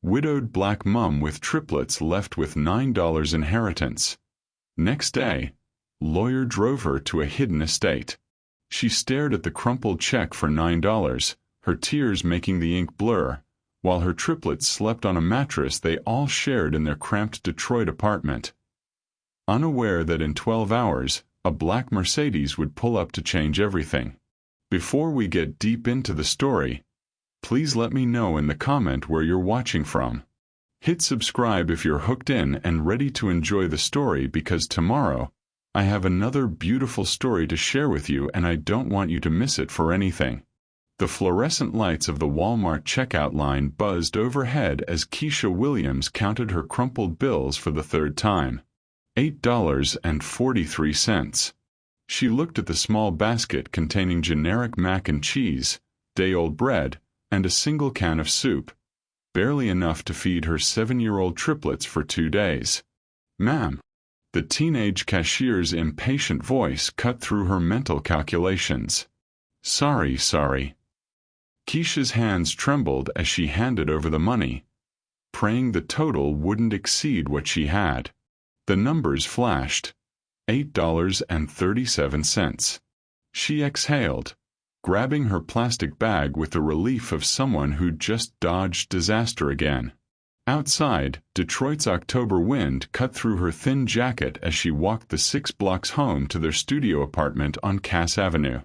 Widowed black mum with triplets left with $9 inheritance. Next day, lawyer drove her to a hidden estate. She stared at the crumpled check for $9, her tears making the ink blur, while her triplets slept on a mattress they all shared in their cramped Detroit apartment. Unaware that in 12 hours, a black Mercedes would pull up to change everything. Before we get deep into the story, please let me know in the comment where you're watching from. Hit subscribe if you're hooked in and ready to enjoy the story, because tomorrow, I have another beautiful story to share with you and I don't want you to miss it for anything. The fluorescent lights of the Walmart checkout line buzzed overhead as Keisha Williams counted her crumpled bills for the third time. $8.43. She looked at the small basket containing generic mac and cheese, day-old bread, and a single can of soup, barely enough to feed her 7-year-old triplets for 2 days. "Ma'am." The teenage cashier's impatient voice cut through her mental calculations. Sorry. Keisha's hands trembled as she handed over the money, praying the total wouldn't exceed what she had. The numbers flashed. $8.37. She exhaled, grabbing her plastic bag with the relief of someone who'd just dodged disaster again. Outside, Detroit's October wind cut through her thin jacket as she walked the 6 blocks home to their studio apartment on Cass Avenue.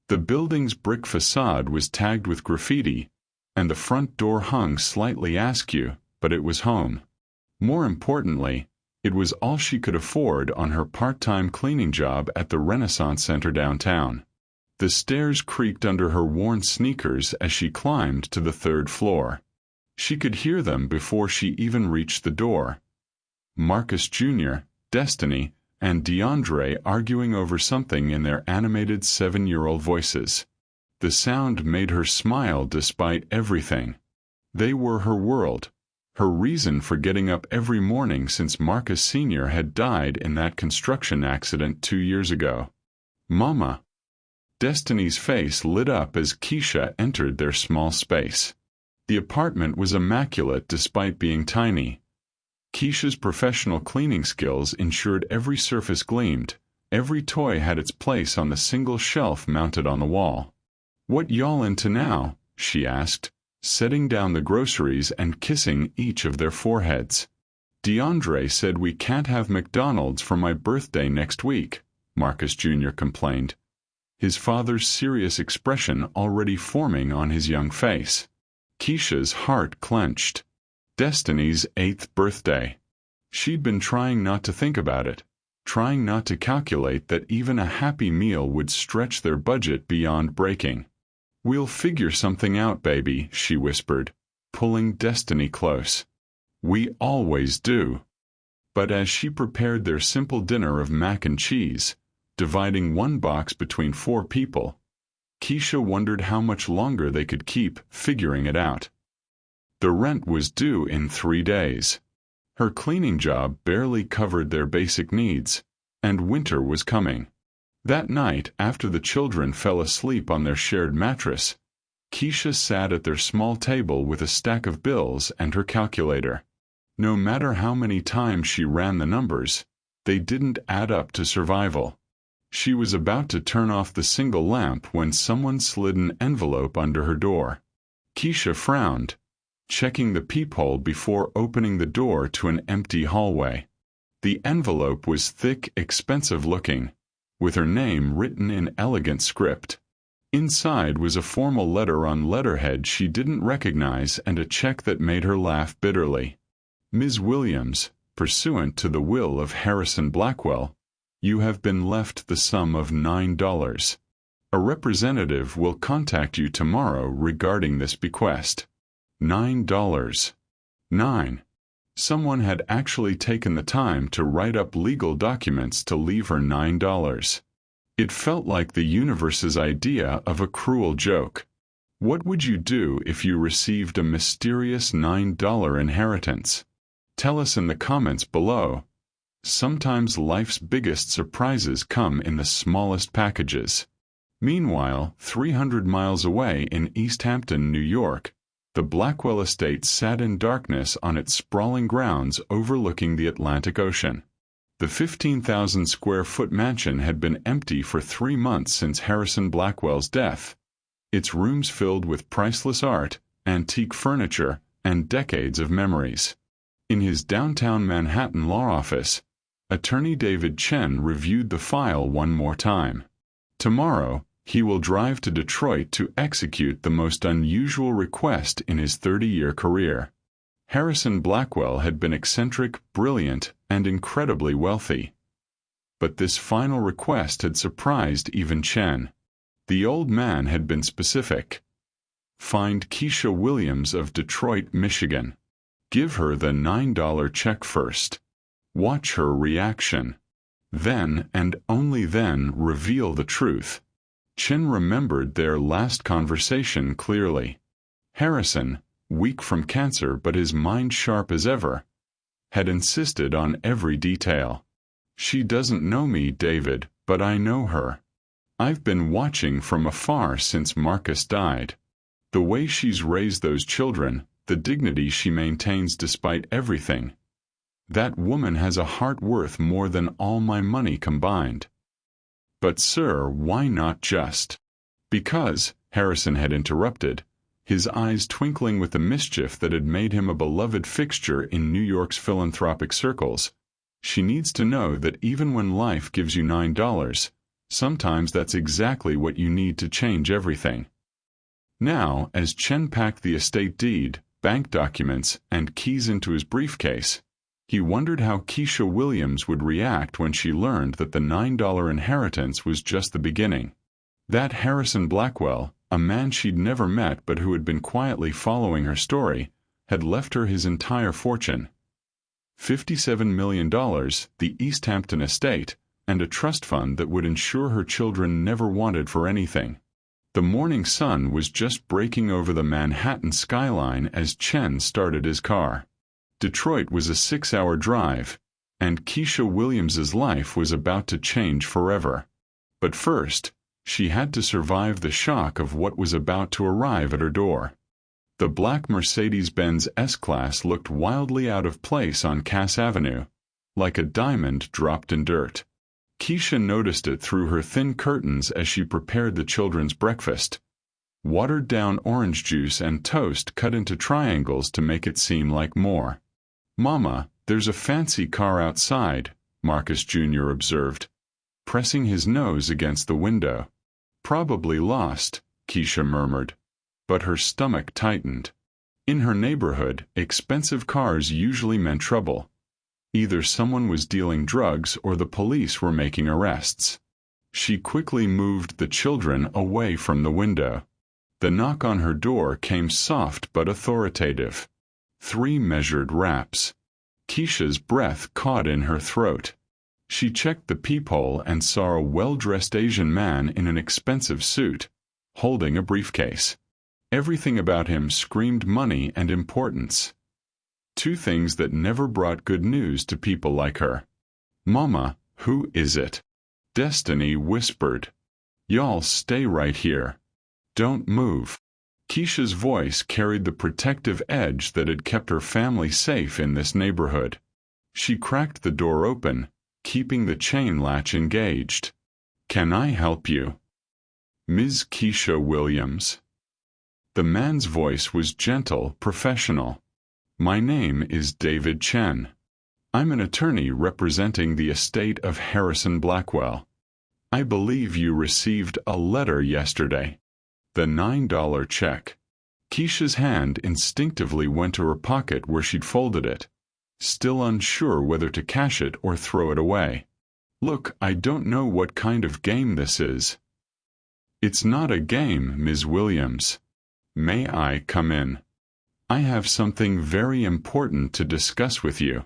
The building's brick facade was tagged with graffiti, and the front door hung slightly askew, but it was home. More importantly, it was all she could afford on her part-time cleaning job at the Renaissance Center downtown. The stairs creaked under her worn sneakers as she climbed to the 3rd floor. She could hear them before she even reached the door. Marcus Jr., Destiny, and DeAndre arguing over something in their animated 7-year-old voices. The sound made her smile despite everything. They were her world, her reason for getting up every morning since Marcus Sr. had died in that construction accident 2 years ago. "Mama." Destiny's face lit up as Keisha entered their small space. The apartment was immaculate despite being tiny. Keisha's professional cleaning skills ensured every surface gleamed, every toy had its place on the single shelf mounted on the wall. "What y'all into now?" she asked, setting down the groceries and kissing each of their foreheads. "DeAndre said we can't have McDonald's for my birthday next week," Marcus Jr. complained, his father's serious expression already forming on his young face. Keisha's heart clenched. Destiny's 8th birthday. She'd been trying not to think about it, trying not to calculate that even a Happy Meal would stretch their budget beyond breaking. "We'll figure something out, baby," she whispered, pulling Destiny close. "We always do." But as she prepared their simple dinner of mac and cheese, dividing 1 box between 4 people, Keisha wondered how much longer they could keep figuring it out. The rent was due in 3 days. Her cleaning job barely covered their basic needs, and winter was coming. That night, after the children fell asleep on their shared mattress, Keisha sat at their small table with a stack of bills and her calculator. No matter how many times she ran the numbers, they didn't add up to survival. She was about to turn off the single lamp when someone slid an envelope under her door. Keisha frowned, checking the peephole before opening the door to an empty hallway. The envelope was thick, expensive-looking, with her name written in elegant script. Inside was a formal letter on letterhead she didn't recognize and a check that made her laugh bitterly. "Ms. Williams, pursuant to the will of Harrison Blackwell, you have been left the sum of $9. A representative will contact you tomorrow regarding this bequest." $9. 9. Someone had actually taken the time to write up legal documents to leave her $9. It felt like the universe's idea of a cruel joke. What would you do if you received a mysterious $9 inheritance? Tell us in the comments below. Sometimes life's biggest surprises come in the smallest packages. Meanwhile, 300 miles away in East Hampton, New York, The Blackwell estate sat in darkness on its sprawling grounds overlooking the Atlantic Ocean. The 15,000-square-foot mansion had been empty for 3 months since Harrison Blackwell's death, its rooms filled with priceless art, antique furniture, and decades of memories. In his downtown Manhattan law office, attorney David Chen reviewed the file one more time. Tomorrow, he will drive to Detroit to execute the most unusual request in his 30-year career. Harrison Blackwell had been eccentric, brilliant, and incredibly wealthy. But this final request had surprised even Chen. The old man had been specific. Find Keisha Williams of Detroit, Michigan. Give her the $9 check first. Watch her reaction. Then, and only then, reveal the truth. Chen remembered their last conversation clearly. Harrison, weak from cancer but his mind sharp as ever, had insisted on every detail. She doesn't know me, David, but I know her. I've been watching from afar since Marcus died. The way she's raised those children, the dignity she maintains despite everything. That woman has a heart worth more than all my money combined. But sir, why not just? Because, Harrison had interrupted, his eyes twinkling with the mischief that had made him a beloved fixture in New York's philanthropic circles. She needs to know that even when life gives you $9, sometimes that's exactly what you need to change everything. Now, as Chen packed the estate deed, bank documents, and keys into his briefcase, he wondered how Keisha Williams would react when she learned that the $9 inheritance was just the beginning. That Harrison Blackwell, a man she'd never met but who had been quietly following her story, had left her his entire fortune. $57 million, the East Hampton estate, and a trust fund that would ensure her children never wanted for anything. The morning sun was just breaking over the Manhattan skyline as Chen started his car. Detroit was a 6-hour drive, and Keisha Williams's life was about to change forever. But first, she had to survive the shock of what was about to arrive at her door. The black Mercedes-Benz S-Class looked wildly out of place on Cass Avenue, like a diamond dropped in dirt. Keisha noticed it through her thin curtains as she prepared the children's breakfast. Watered-down orange juice and toast cut into triangles to make it seem like more. "Mama, there's a fancy car outside," Marcus Jr. observed, pressing his nose against the window. "Probably lost," Keisha murmured, but her stomach tightened. In her neighborhood, expensive cars usually meant trouble. Either someone was dealing drugs or the police were making arrests. She quickly moved the children away from the window. The knock on her door came soft but authoritative. 3 measured raps. Keisha's breath caught in her throat. She checked the peephole and saw a well-dressed Asian man in an expensive suit, holding a briefcase. Everything about him screamed money and importance. 2 things that never brought good news to people like her. "Mama, who is it?" Destiny whispered. "Y'all stay right here. Don't move." Keisha's voice carried the protective edge that had kept her family safe in this neighborhood. She cracked the door open, keeping the chain latch engaged. "Can I help you?" "Ms. Keisha Williams." The man's voice was gentle, professional. "My name is David Chen. I'm an attorney representing the estate of Harrison Blackwell. I believe you received a letter yesterday. The $9 check." Keisha's hand instinctively went to her pocket where she'd folded it, still unsure whether to cash it or throw it away. "Look, I don't know what kind of game this is." "It's not a game, Ms. Williams. May I come in? I have something very important to discuss with you."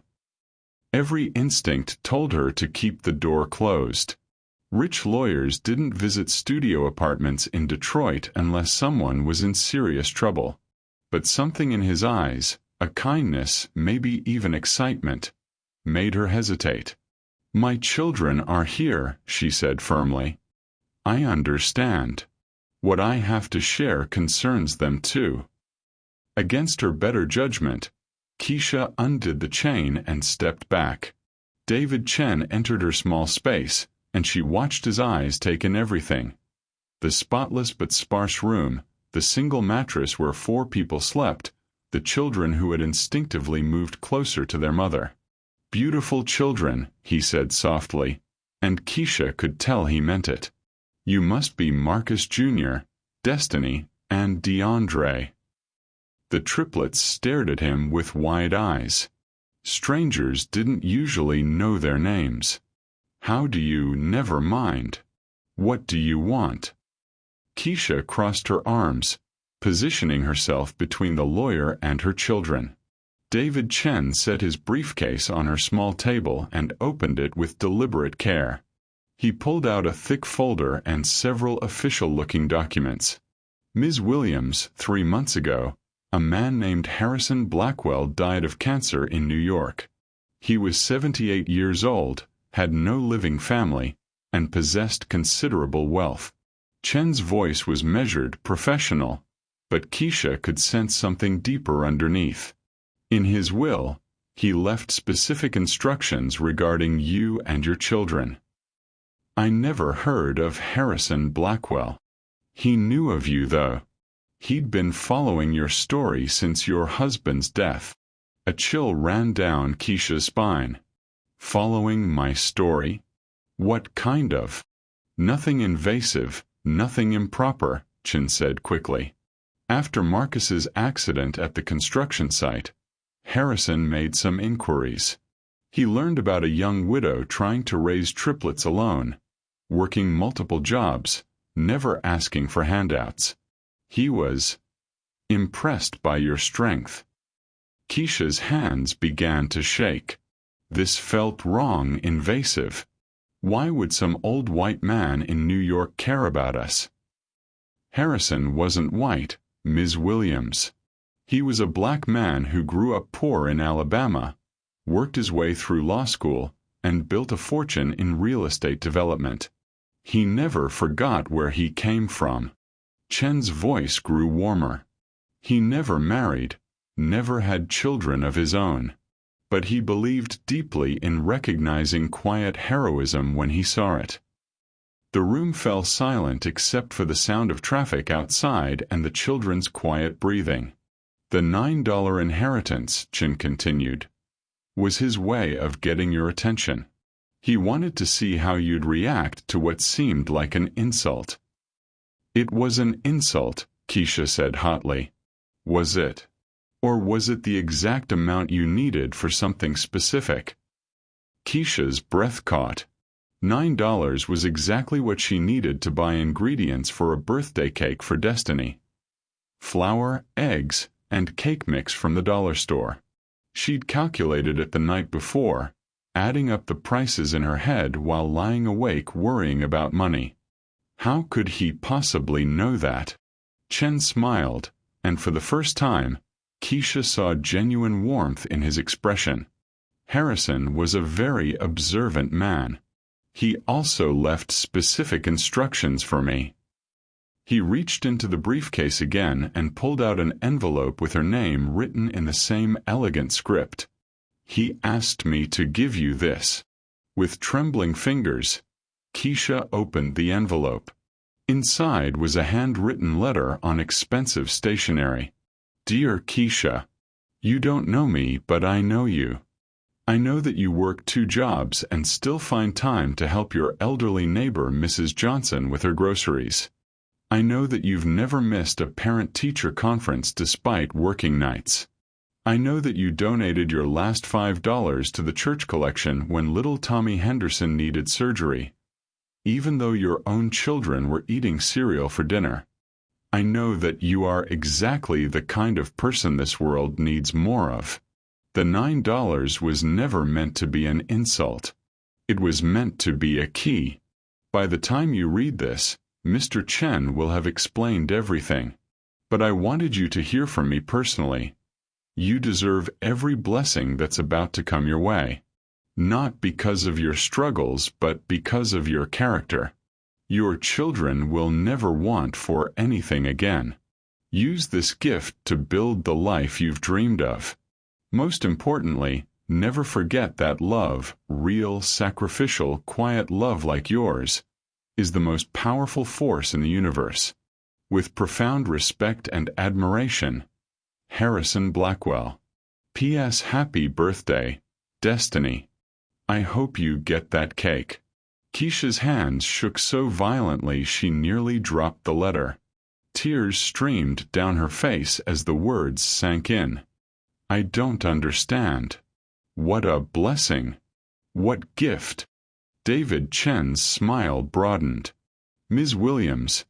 Every instinct told her to keep the door closed. Rich lawyers didn't visit studio apartments in Detroit unless someone was in serious trouble. But something in his eyes, a kindness, maybe even excitement, made her hesitate. "My children are here," she said firmly. "I understand. What I have to share concerns them too." Against her better judgment, Keisha undid the chain and stepped back. David Chen entered her small space, and she watched his eyes take in everything. The spotless but sparse room, the single mattress where 4 people slept, the children who had instinctively moved closer to their mother. "Beautiful children," he said softly, and Keisha could tell he meant it. "You must be Marcus Jr., Destiny, and DeAndre." The triplets stared at him with wide eyes. Strangers didn't usually know their names. "How do you never mind? What do you want?" Keisha crossed her arms, positioning herself between the lawyer and her children. David Chen set his briefcase on her small table and opened it with deliberate care. He pulled out a thick folder and several official-looking documents. "Ms. Williams, 3 months ago, a man named Harrison Blackwell died of cancer in New York. He was 78 years old, had no living family, and possessed considerable wealth." Chen's voice was measured, professional, but Keisha could sense something deeper underneath. "In his will, he left specific instructions regarding you and your children." "I never heard of Harrison Blackwell." "He knew of you, though. He'd been following your story since your husband's death." A chill ran down Keisha's spine. "Following my story? What kind of?" "Nothing invasive, nothing improper," Chen said quickly. After Marcus's accident at the construction site, Harrison made some inquiries. He learned about a young widow trying to raise triplets alone, working multiple jobs, never asking for handouts. He was impressed by your strength. Keisha's hands began to shake. This felt wrong, invasive. Why would some old white man in New York care about us? Harrison wasn't white, Ms. Williams. He was a black man who grew up poor in Alabama, worked his way through law school, and built a fortune in real estate development. He never forgot where he came from. Chen's voice grew warmer. He never married, never had children of his own. But he believed deeply in recognizing quiet heroism when he saw it. The room fell silent except for the sound of traffic outside and the children's quiet breathing. "The $9 inheritance," Chen continued, "was his way of getting your attention. He wanted to see how you'd react to what seemed like an insult." "It was an insult," Keisha said hotly. "Was it? Or was it the exact amount you needed for something specific?" Keisha's breath caught. $9 was exactly what she needed to buy ingredients for a birthday cake for Destiny. Flour, eggs, and cake mix from the dollar store. She'd calculated it the night before, adding up the prices in her head while lying awake worrying about money. How could he possibly know that? Chen smiled, and for the first time, Keisha saw genuine warmth in his expression. Harrison was a very observant man. He also left specific instructions for me. He reached into the briefcase again and pulled out an envelope with her name written in the same elegant script. "He asked me to give you this." With trembling fingers, Keisha opened the envelope. Inside was a handwritten letter on expensive stationery. "Dear Keisha, you don't know me, but I know you. I know that you work 2 jobs and still find time to help your elderly neighbor Mrs. Johnson with her groceries. I know that you've never missed a parent-teacher conference despite working nights. I know that you donated your last $5 to the church collection when little Tommy Henderson needed surgery, even though your own children were eating cereal for dinner. I know that you are exactly the kind of person this world needs more of." The $9 was never meant to be an insult. It was meant to be a key. By the time you read this, Mr. Chen will have explained everything. But I wanted you to hear from me personally. You deserve every blessing that's about to come your way. Not because of your struggles, but because of your character. Your children will never want for anything again. Use this gift to build the life you've dreamed of. Most importantly, never forget that love, real, sacrificial, quiet love like yours, is the most powerful force in the universe. With profound respect and admiration, Harrison Blackwell. P.S. Happy birthday, Destiny. I hope you get that cake. Keisha's hands shook so violently she nearly dropped the letter. Tears streamed down her face as the words sank in. I don't understand. What a blessing. What gift. David Chen's smile broadened. Ms. Williams,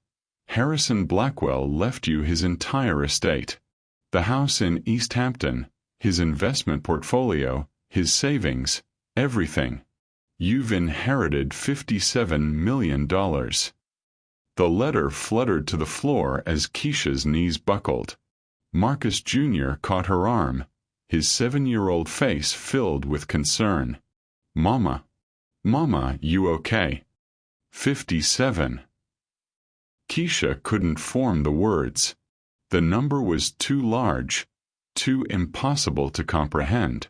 Harrison Blackwell left you his entire estate. The house in East Hampton, his investment portfolio, his savings, everything. You've inherited $57 million. The letter fluttered to the floor as Keisha's knees buckled. Marcus Jr. caught her arm, his 7-year-old face filled with concern. Mama. Mama, you okay? 57. Keisha couldn't form the words. The number was too large, too impossible to comprehend.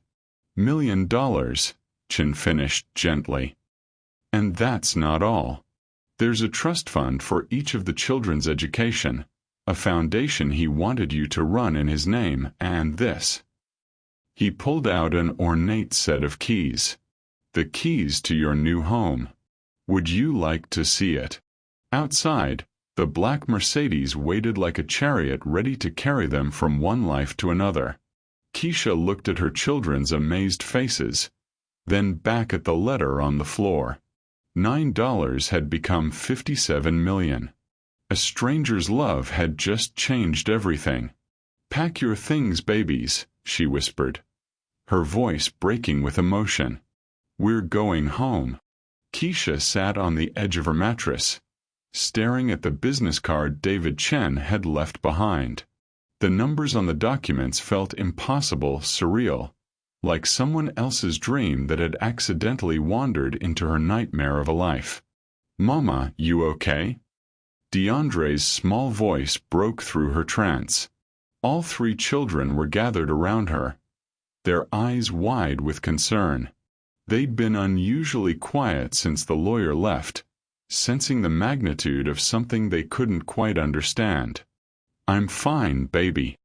$1 million, Chen finished gently. And that's not all. There's a trust fund for each of the children's education, a foundation he wanted you to run in his name, and this. He pulled out an ornate set of keys. The keys to your new home. Would you like to see it? Outside, the black Mercedes waited like a chariot ready to carry them from one life to another. Keisha looked at her children's amazed faces, then back at the letter on the floor. $9 had become $57 million. A stranger's love had just changed everything. Pack your things, babies, she whispered, her voice breaking with emotion. We're going home. Keisha sat on the edge of her mattress, staring at the business card David Chen had left behind. The numbers on the documents felt impossible, surreal, like someone else's dream that had accidentally wandered into her nightmare of a life. Mama, you okay? DeAndre's small voice broke through her trance. All 3 children were gathered around her, their eyes wide with concern. They'd been unusually quiet since the lawyer left, sensing the magnitude of something they couldn't quite understand. I'm fine, baby.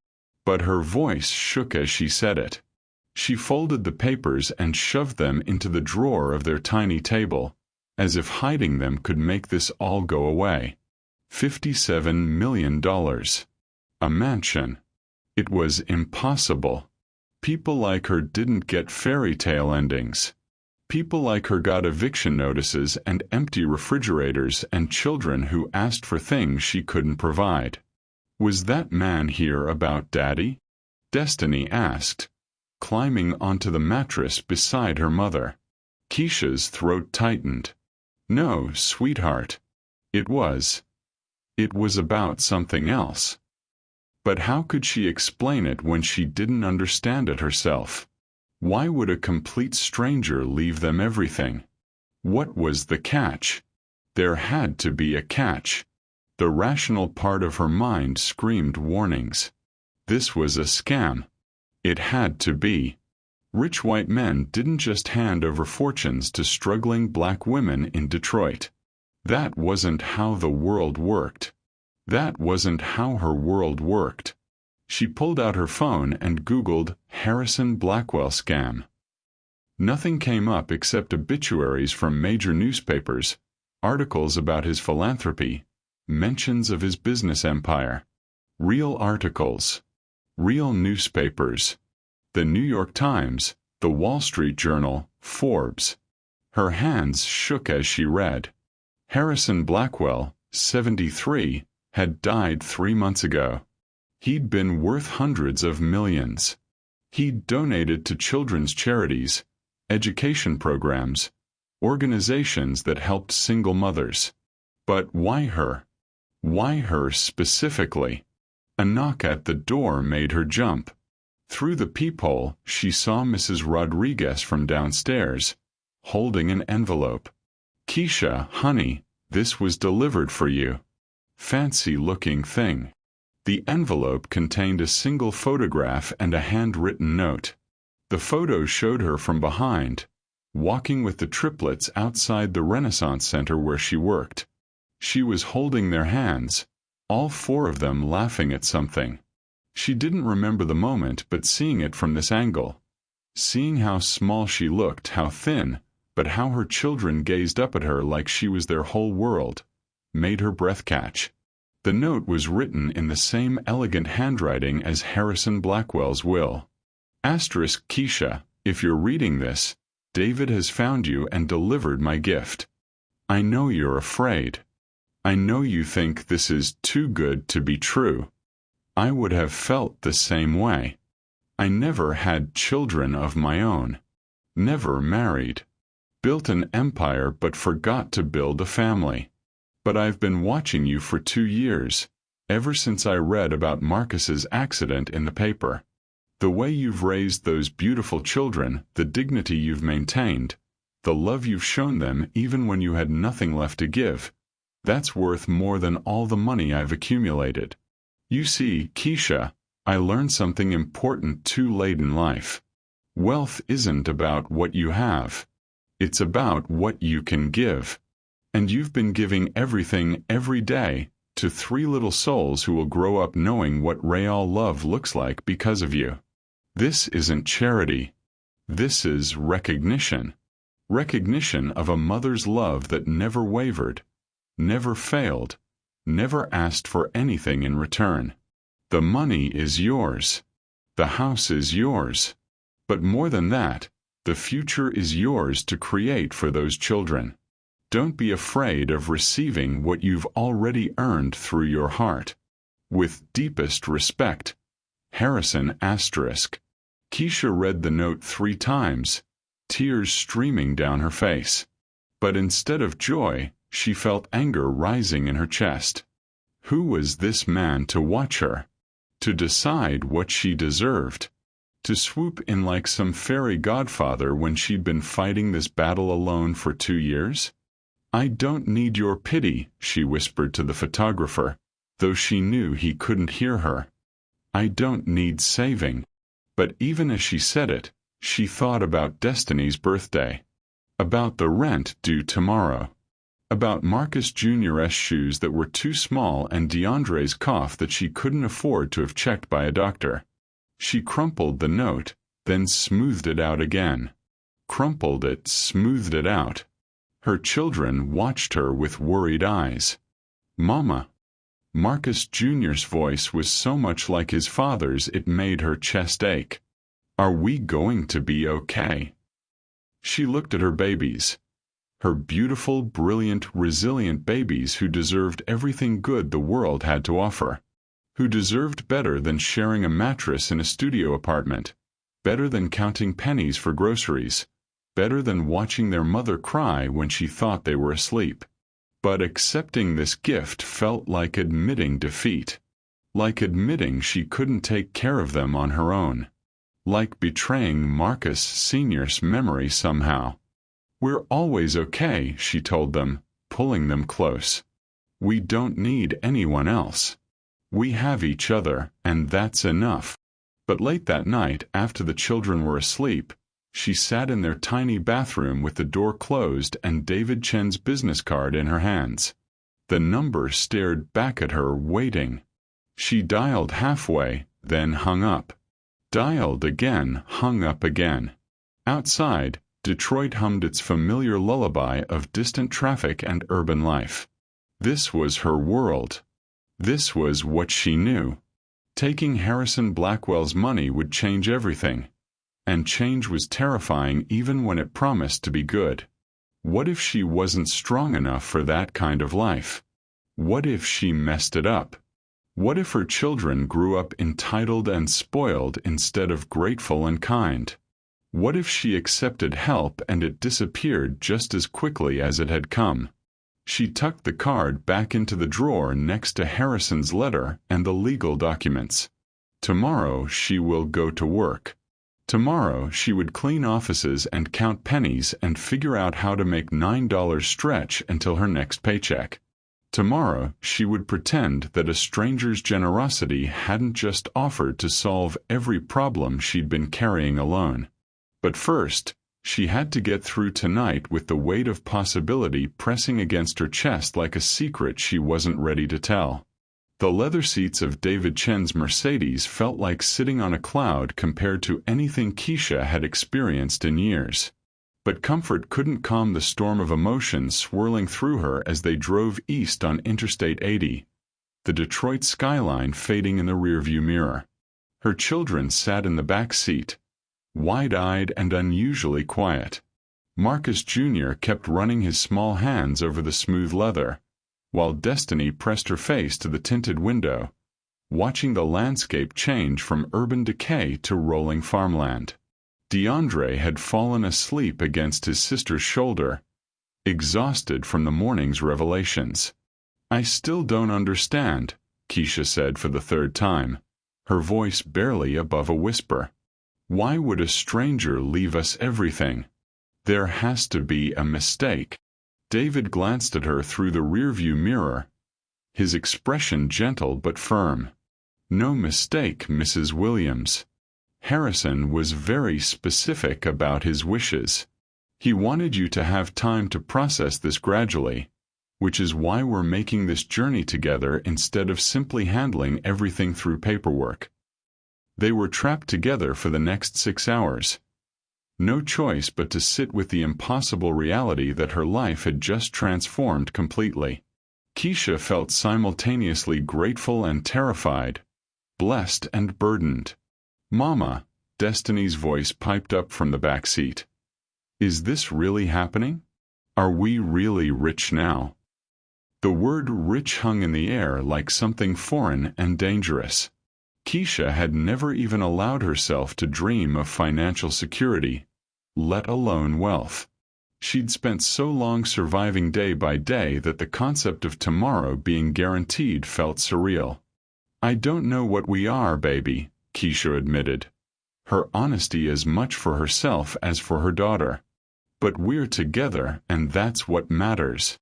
But her voice shook as she said it. She folded the papers and shoved them into the drawer of their tiny table, as if hiding them could make this all go away. $57 million. A mansion. It was impossible. People like her didn't get fairy tale endings. People like her got eviction notices and empty refrigerators and children who asked for things she couldn't provide. Was that man here about Daddy? Destiny asked, climbing onto the mattress beside her mother. Keisha's throat tightened. No, sweetheart. It was about something else. But how could she explain it when she didn't understand it herself? Why would a complete stranger leave them everything? What was the catch? There had to be a catch. The rational part of her mind screamed warnings. This was a scam. It had to be. Rich white men didn't just hand over fortunes to struggling black women in Detroit. That wasn't how the world worked. That wasn't how her world worked. She pulled out her phone and Googled Harrison Blackwell scam. Nothing came up except obituaries from major newspapers, articles about his philanthropy, mentions of his business empire. Real articles. Real newspapers. The New York Times, the Wall Street Journal, Forbes. Her hands shook as she read. Harrison Blackwell, 73, had died 3 months ago. He'd been worth hundreds of millions. He'd donated to children's charities, education programs, organizations that helped single mothers. But why her? Why her specifically? A knock at the door made her jump. Through the peephole, she saw Mrs. Rodriguez from downstairs, holding an envelope. Keisha, honey, this was delivered for you. Fancy-looking thing. The envelope contained a single photograph and a handwritten note. The photo showed her from behind, walking with the triplets outside the Renaissance Center where she worked. She was holding their hands, all four of them laughing at something. She didn't remember the moment, but seeing it from this angle, seeing how small she looked, how thin, but how her children gazed up at her like she was their whole world, made her breath catch. The note was written in the same elegant handwriting as Harrison Blackwell's will. Asterisk Keisha, if you're reading this, David has found you and delivered my gift. I know you're afraid. I know you think this is too good to be true. I would have felt the same way. I never had children of my own. Never married. Built an empire but forgot to build a family. But I've been watching you for 2 years, ever since I read about Marcus's accident in the paper. The way you've raised those beautiful children, the dignity you've maintained, the love you've shown them even when you had nothing left to give, that's worth more than all the money I've accumulated. You see, Keisha, I learned something important too late in life. Wealth isn't about what you have. It's about what you can give. And you've been giving everything every day to 3 little souls who will grow up knowing what real love looks like because of you. This isn't charity. This is recognition. Recognition of a mother's love that never wavered, never failed, never asked for anything in return. The money is yours. The house is yours. But more than that, the future is yours to create for those children. Don't be afraid of receiving what you've already earned through your heart. With deepest respect, Harrison asterisk. Keisha read the note 3 times, tears streaming down her face. But instead of joy, she felt anger rising in her chest. Who was this man to watch her? To decide what she deserved? To swoop in like some fairy godfather when she'd been fighting this battle alone for 2 years? I don't need your pity, she whispered to the photographer, though she knew he couldn't hear her. I don't need saving. But even as she said it, she thought about Destiny's birthday, about the rent due tomorrow, about Marcus Jr.'s shoes that were too small and DeAndre's cough that she couldn't afford to have checked by a doctor. She crumpled the note, then smoothed it out again. Crumpled it, smoothed it out. Her children watched her with worried eyes. Mama. Marcus Jr.'s voice was so much like his father's it made her chest ache. Are we going to be okay? She looked at her babies. Her beautiful, brilliant, resilient babies who deserved everything good the world had to offer. Who deserved better than sharing a mattress in a studio apartment, better than counting pennies for groceries, better than watching their mother cry when she thought they were asleep. But accepting this gift felt like admitting defeat, like admitting she couldn't take care of them on her own, like betraying Marcus Sr.'s memory somehow. We're always okay, she told them, pulling them close. We don't need anyone else. We have each other, and that's enough. But late that night, after the children were asleep, she sat in their tiny bathroom with the door closed and David Chen's business card in her hands. The number stared back at her, waiting. She dialed halfway, then hung up. Dialed again, hung up again. Outside, Detroit hummed its familiar lullaby of distant traffic and urban life. This was her world. This was what she knew. Taking Harrison Blackwell's money would change everything. And change was terrifying even when it promised to be good. What if she wasn't strong enough for that kind of life? What if she messed it up? What if her children grew up entitled and spoiled instead of grateful and kind? What if she accepted help and it disappeared just as quickly as it had come? She tucked the card back into the drawer next to Harrison's letter and the legal documents. Tomorrow she will go to work. Tomorrow she would clean offices and count pennies and figure out how to make $9 stretch until her next paycheck. Tomorrow, she would pretend that a stranger's generosity hadn't just offered to solve every problem she'd been carrying alone. But first, she had to get through tonight with the weight of possibility pressing against her chest like a secret she wasn't ready to tell. The leather seats of David Chen's Mercedes felt like sitting on a cloud compared to anything Keisha had experienced in years. But comfort couldn't calm the storm of emotions swirling through her as they drove east on Interstate 80, the Detroit skyline fading in the rearview mirror. Her children sat in the back seat, wide-eyed and unusually quiet. Marcus Jr. kept running his small hands over the smooth leather, while Destiny pressed her face to the tinted window, watching the landscape change from urban decay to rolling farmland. DeAndre had fallen asleep against his sister's shoulder, exhausted from the morning's revelations. "I still don't understand," Keisha said for the third time, her voice barely above a whisper. "Why would a stranger leave us everything? There has to be a mistake." David glanced at her through the rearview mirror, his expression gentle but firm. "No mistake, Mrs. Williams. Harrison was very specific about his wishes. He wanted you to have time to process this gradually, which is why we're making this journey together instead of simply handling everything through paperwork." They were trapped together for the next 6 hours. No choice but to sit with the impossible reality that her life had just transformed completely. Keisha felt simultaneously grateful and terrified, blessed and burdened. "Mama," Destiny's voice piped up from the back seat. "Is this really happening? Are we really rich now?" The word rich hung in the air like something foreign and dangerous. Keisha had never even allowed herself to dream of financial security, let alone wealth. She'd spent so long surviving day by day that the concept of tomorrow being guaranteed felt surreal. "I don't know what we are, baby," Keisha admitted, her honesty as much for herself as for her daughter. "But we're together, and that's what matters."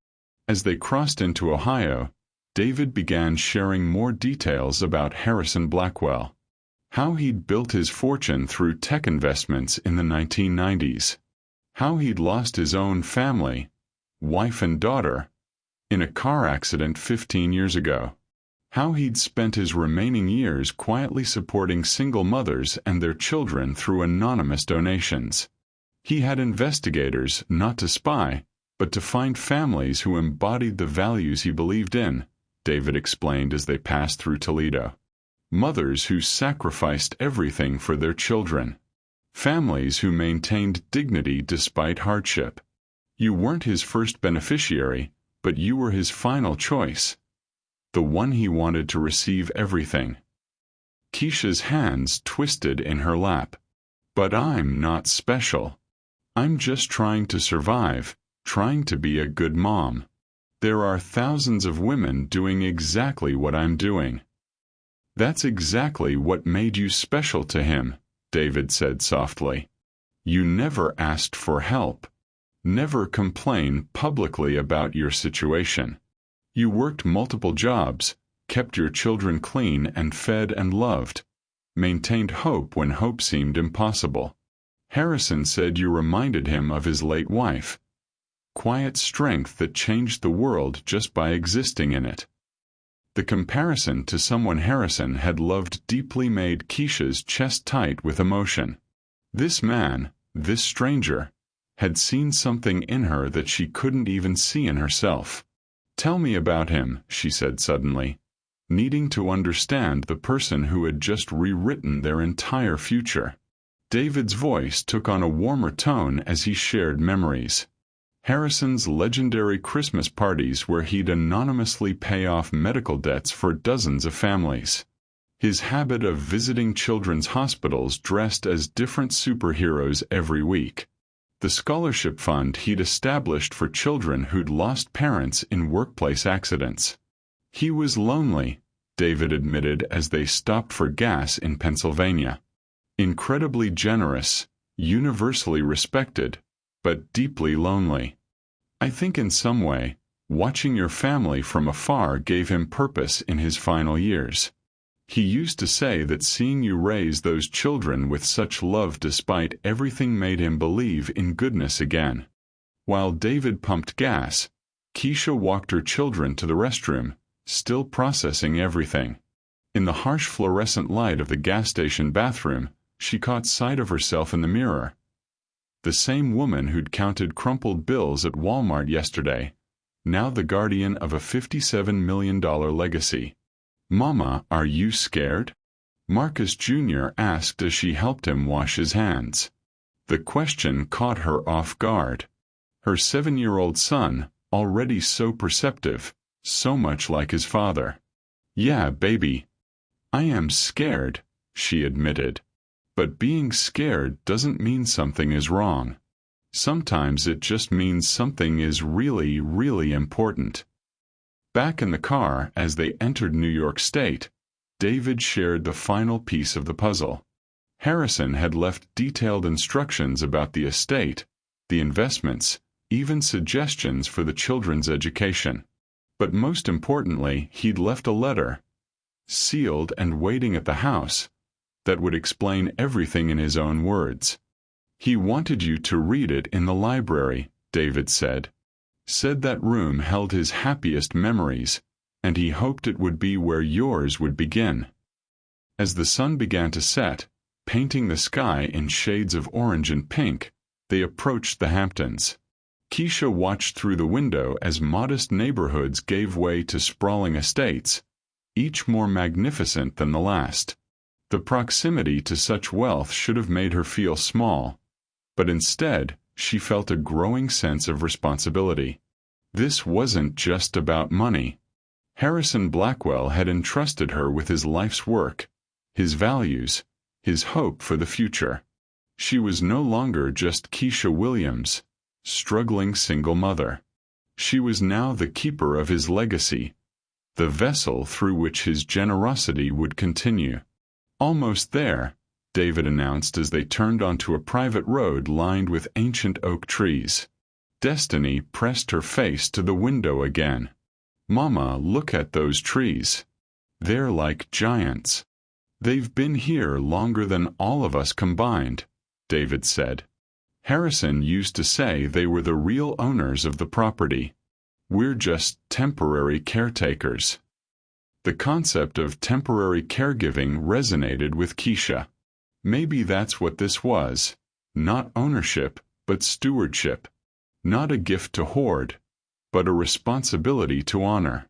As they crossed into Ohio, David began sharing more details about Harrison Blackwell. How he'd built his fortune through tech investments in the 1990s. How he'd lost his own family, wife and daughter, in a car accident 15 years ago. How he'd spent his remaining years quietly supporting single mothers and their children through anonymous donations. He had investigators not to spy, but to find families who embodied the values he believed in, David explained as they passed through Toledo. Mothers who sacrificed everything for their children. Families who maintained dignity despite hardship. You weren't his first beneficiary, but you were his final choice. The one he wanted to receive everything. Keisha's hands twisted in her lap. "But I'm not special. I'm just trying to survive, trying to be a good mom. There are thousands of women doing exactly what I'm doing." "That's exactly what made you special to him," David said softly. "You never asked for help. Never complained publicly about your situation. You worked multiple jobs, kept your children clean and fed and loved, maintained hope when hope seemed impossible. Harrison said you reminded him of his late wife. Quiet strength that changed the world just by existing in it." The comparison to someone Harrison had loved deeply made Keisha's chest tight with emotion. This man, this stranger, had seen something in her that she couldn't even see in herself. "Tell me about him," she said suddenly, needing to understand the person who had just rewritten their entire future. David's voice took on a warmer tone as he shared memories. Harrison's legendary Christmas parties where he'd anonymously pay off medical debts for dozens of families. His habit of visiting children's hospitals dressed as different superheroes every week. The scholarship fund he'd established for children who'd lost parents in workplace accidents. He was lonely, David admitted as they stopped for gas in Pennsylvania. Incredibly generous, universally respected, but deeply lonely. "I think in some way, Watching your family from afar gave him purpose in his final years. He used to say that seeing you raise those children with such love despite everything made him believe in goodness again. While David pumped gas, Keisha walked her children to the restroom, still processing everything. In the harsh fluorescent light of the gas station bathroom, she caught sight of herself in the mirror. The same woman who'd counted crumpled bills at Walmart yesterday, now the guardian of a $57 million legacy. "Mama, are you scared?" Marcus Jr. asked as she helped him wash his hands. The question caught her off guard. Her 7-year-old son, already so perceptive, so much like his father. "Yeah, baby. I am scared," she admitted. But being scared doesn't mean something is wrong. Sometimes it just means something is really, really important. Back in the car, as they entered New York State, David shared the final piece of the puzzle. Harrison had left detailed instructions about the estate, the investments, even suggestions for the children's education. But most importantly, he'd left a letter, sealed and waiting at the house, that would explain everything in his own words. "He wanted you to read it in the library," David said. Said that room held his happiest memories, and he hoped it would be where yours would begin. As the sun began to set, painting the sky in shades of orange and pink, they approached the Hamptons. Keisha watched through the window as modest neighborhoods gave way to sprawling estates, each more magnificent than the last. The proximity to such wealth should have made her feel small, but instead, she felt a growing sense of responsibility. This wasn't just about money. Harrison Blackwell had entrusted her with his life's work, his values, his hope for the future. She was no longer just Keisha Williams, struggling single mother. She was now the keeper of his legacy, the vessel through which his generosity would continue. "Almost there," David announced as they turned onto a private road lined with ancient oak trees. Destiny pressed her face to the window again. "Mama, look at those trees. They're like giants." "They've been here longer than all of us combined," David said. Harrison used to say they were the real owners of the property. "We're just temporary caretakers." The concept of temporary caregiving resonated with Keisha. Maybe that's what this was, not ownership, but stewardship. Not a gift to hoard, but a responsibility to honor.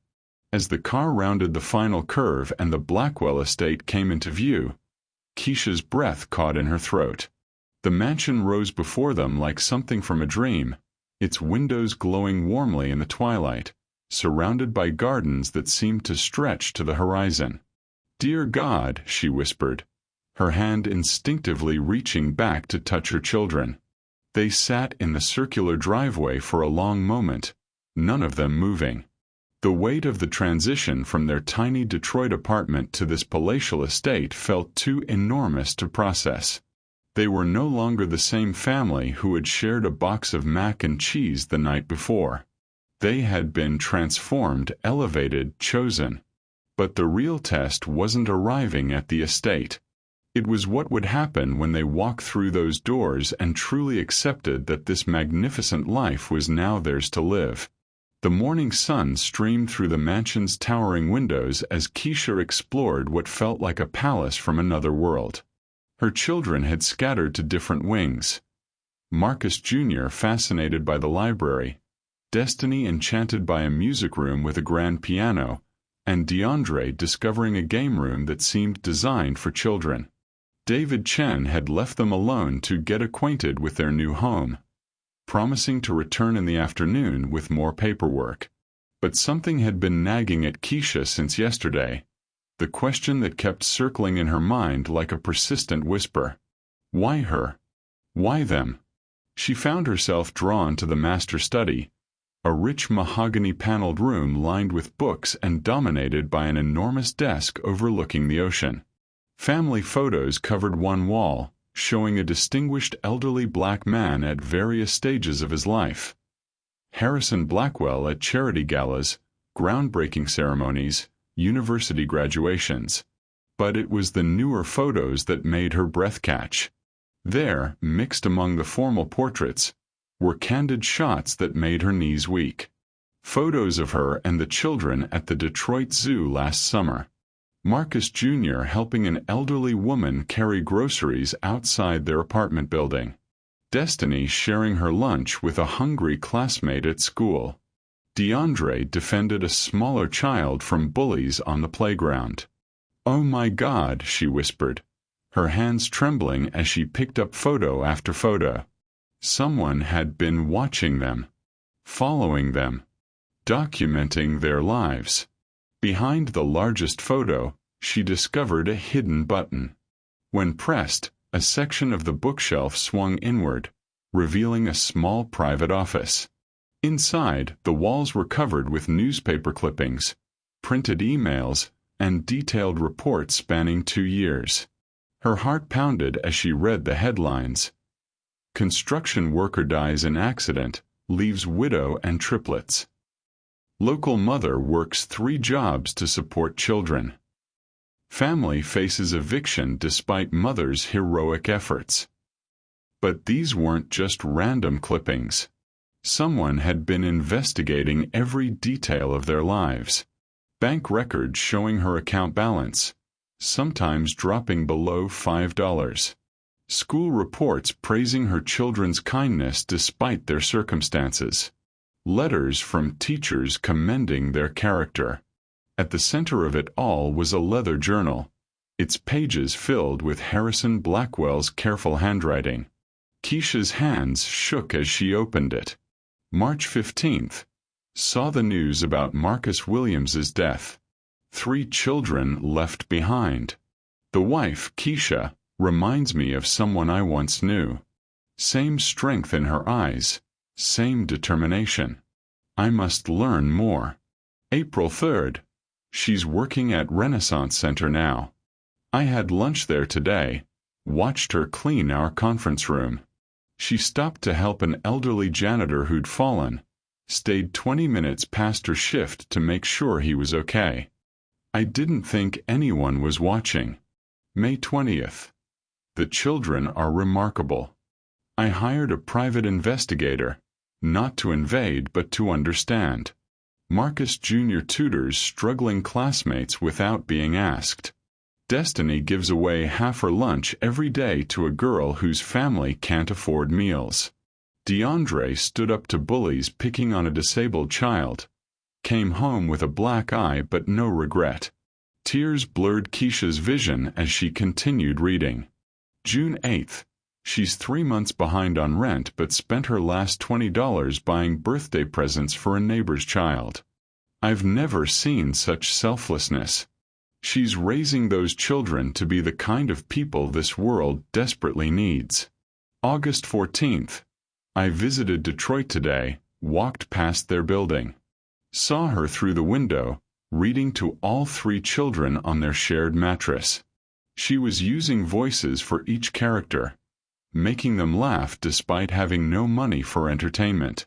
As the car rounded the final curve and the Blackwell estate came into view, Keisha's breath caught in her throat. The mansion rose before them like something from a dream, its windows glowing warmly in the twilight, surrounded by gardens that seemed to stretch to the horizon. "Dear God," she whispered, her hand instinctively reaching back to touch her children. They sat in the circular driveway for a long moment, none of them moving. The weight of the transition from their tiny Detroit apartment to this palatial estate felt too enormous to process. They were no longer the same family who had shared a box of mac and cheese the night before. They had been transformed, elevated, chosen. But the real test wasn't arriving at the estate. It was what would happen when they walked through those doors and truly accepted that this magnificent life was now theirs to live. The morning sun streamed through the mansion's towering windows as Keisha explored what felt like a palace from another world. Her children had scattered to different wings. Marcus Jr. fascinated by the library, Destiny enchanted by a music room with a grand piano, and DeAndre discovering a game room that seemed designed for children. David Chen had left them alone to get acquainted with their new home, promising to return in the afternoon with more paperwork. But something had been nagging at Keisha since yesterday, the question that kept circling in her mind like a persistent whisper. Why her? Why them? She found herself drawn to the master study, a rich mahogany-paneled room lined with books and dominated by an enormous desk overlooking the ocean. Family photos covered one wall, showing a distinguished elderly black man at various stages of his life. Harrison Blackwell at charity galas, groundbreaking ceremonies, university graduations. But it was the newer photos that made her breath catch. There, mixed among the formal portraits, were candid shots that made her knees weak. Photos of her and the children at the Detroit Zoo last summer. Marcus Jr. helping an elderly woman carry groceries outside their apartment building. Destiny sharing her lunch with a hungry classmate at school. DeAndre defended a smaller child from bullies on the playground. "Oh my God," she whispered, her hands trembling as she picked up photo after photo. Someone had been watching them, following them, documenting their lives. Behind the largest photo, she discovered a hidden button. When pressed, a section of the bookshelf swung inward, revealing a small private office. Inside, the walls were covered with newspaper clippings, printed emails, and detailed reports spanning 2 years. Her heart pounded as she read the headlines. Construction worker dies in accident, leaves widow and triplets. Local mother works 3 jobs to support children. Family faces eviction despite mother's heroic efforts. But these weren't just random clippings. Someone had been investigating every detail of their lives. Bank records showing her account balance, sometimes dropping below $5. School reports praising her children's kindness despite their circumstances. Letters from teachers commending their character. At the center of it all was a leather journal, its pages filled with Harrison Blackwell's careful handwriting. Keisha's hands shook as she opened it. March 15th. Saw the news about Marcus Williams's death. 3 children left behind. The wife, Keisha, reminds me of someone I once knew. Same strength in her eyes, same determination. I must learn more. April 3rd. She's working at Renaissance Center now. I had lunch there today, watched her clean our conference room. She stopped to help an elderly janitor who'd fallen, stayed 20 minutes past her shift to make sure he was okay. I didn't think anyone was watching. May 20th. The children are remarkable. I hired a private investigator, not to invade but to understand. Marcus Jr. tutors struggling classmates without being asked. Destiny gives away half her lunch every day to a girl whose family can't afford meals. DeAndre stood up to bullies picking on a disabled child. Came home with a black eye but no regret. Tears blurred Keisha's vision as she continued reading. June 8th. She's 3 months behind on rent but spent her last $20 buying birthday presents for a neighbor's child. I've never seen such selflessness. She's raising those children to be the kind of people this world desperately needs. August 14th. I visited Detroit today, walked past their building. Saw her through the window, reading to all 3 children on their shared mattress. She was using voices for each character, making them laugh despite having no money for entertainment.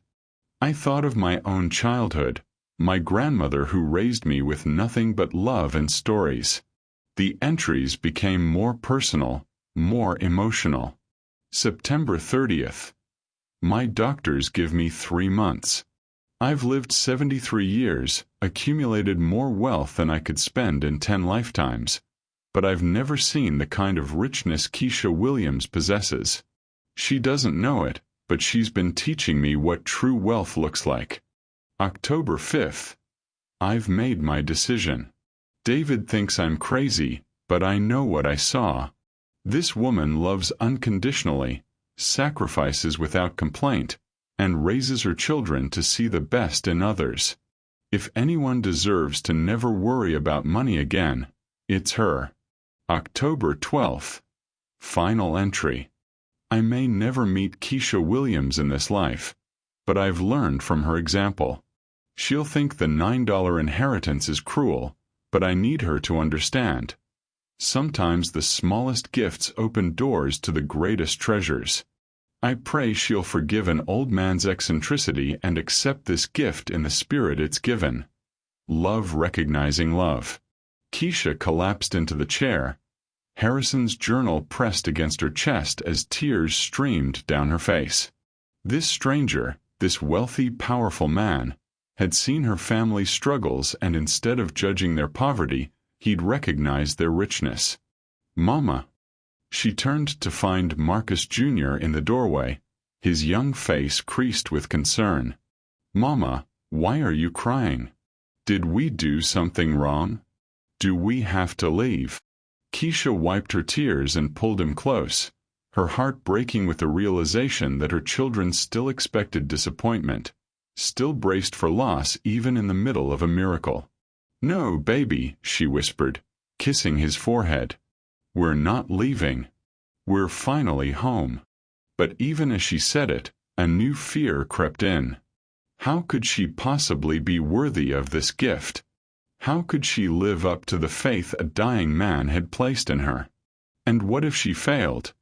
I thought of my own childhood, my grandmother who raised me with nothing but love and stories. The entries became more personal, more emotional. September 30th. My doctors give me 3 months. I've lived 73 years, accumulated more wealth than I could spend in 10 lifetimes. But I've never seen the kind of richness Keisha Williams possesses. She doesn't know it, but she's been teaching me what true wealth looks like. October 5th. I've made my decision. David thinks I'm crazy, but I know what I saw. This woman loves unconditionally, sacrifices without complaint, and raises her children to see the best in others. If anyone deserves to never worry about money again, it's her. October 12th. Final entry. I may never meet Keisha Williams in this life, but I've learned from her example. She'll think the $9 inheritance is cruel, but I need her to understand. Sometimes the smallest gifts open doors to the greatest treasures. I pray she'll forgive an old man's eccentricity and accept this gift in the spirit it's given. Love recognizing love. Keisha collapsed into the chair, Harrison's journal pressed against her chest as tears streamed down her face. This stranger, this wealthy, powerful man, had seen her family's struggles, and instead of judging their poverty, he'd recognized their richness. "Mama." She turned to find Marcus Jr. in the doorway, his young face creased with concern. "Mama, why are you crying? Did we do something wrong? Do we have to leave?" Keisha wiped her tears and pulled him close, her heart breaking with the realization that her children still expected disappointment, still braced for loss even in the middle of a miracle. "No, baby," she whispered, kissing his forehead. "We're not leaving. We're finally home." But even as she said it, a new fear crept in. How could she possibly be worthy of this gift? How could she live up to the faith a dying man had placed in her? And what if she failed?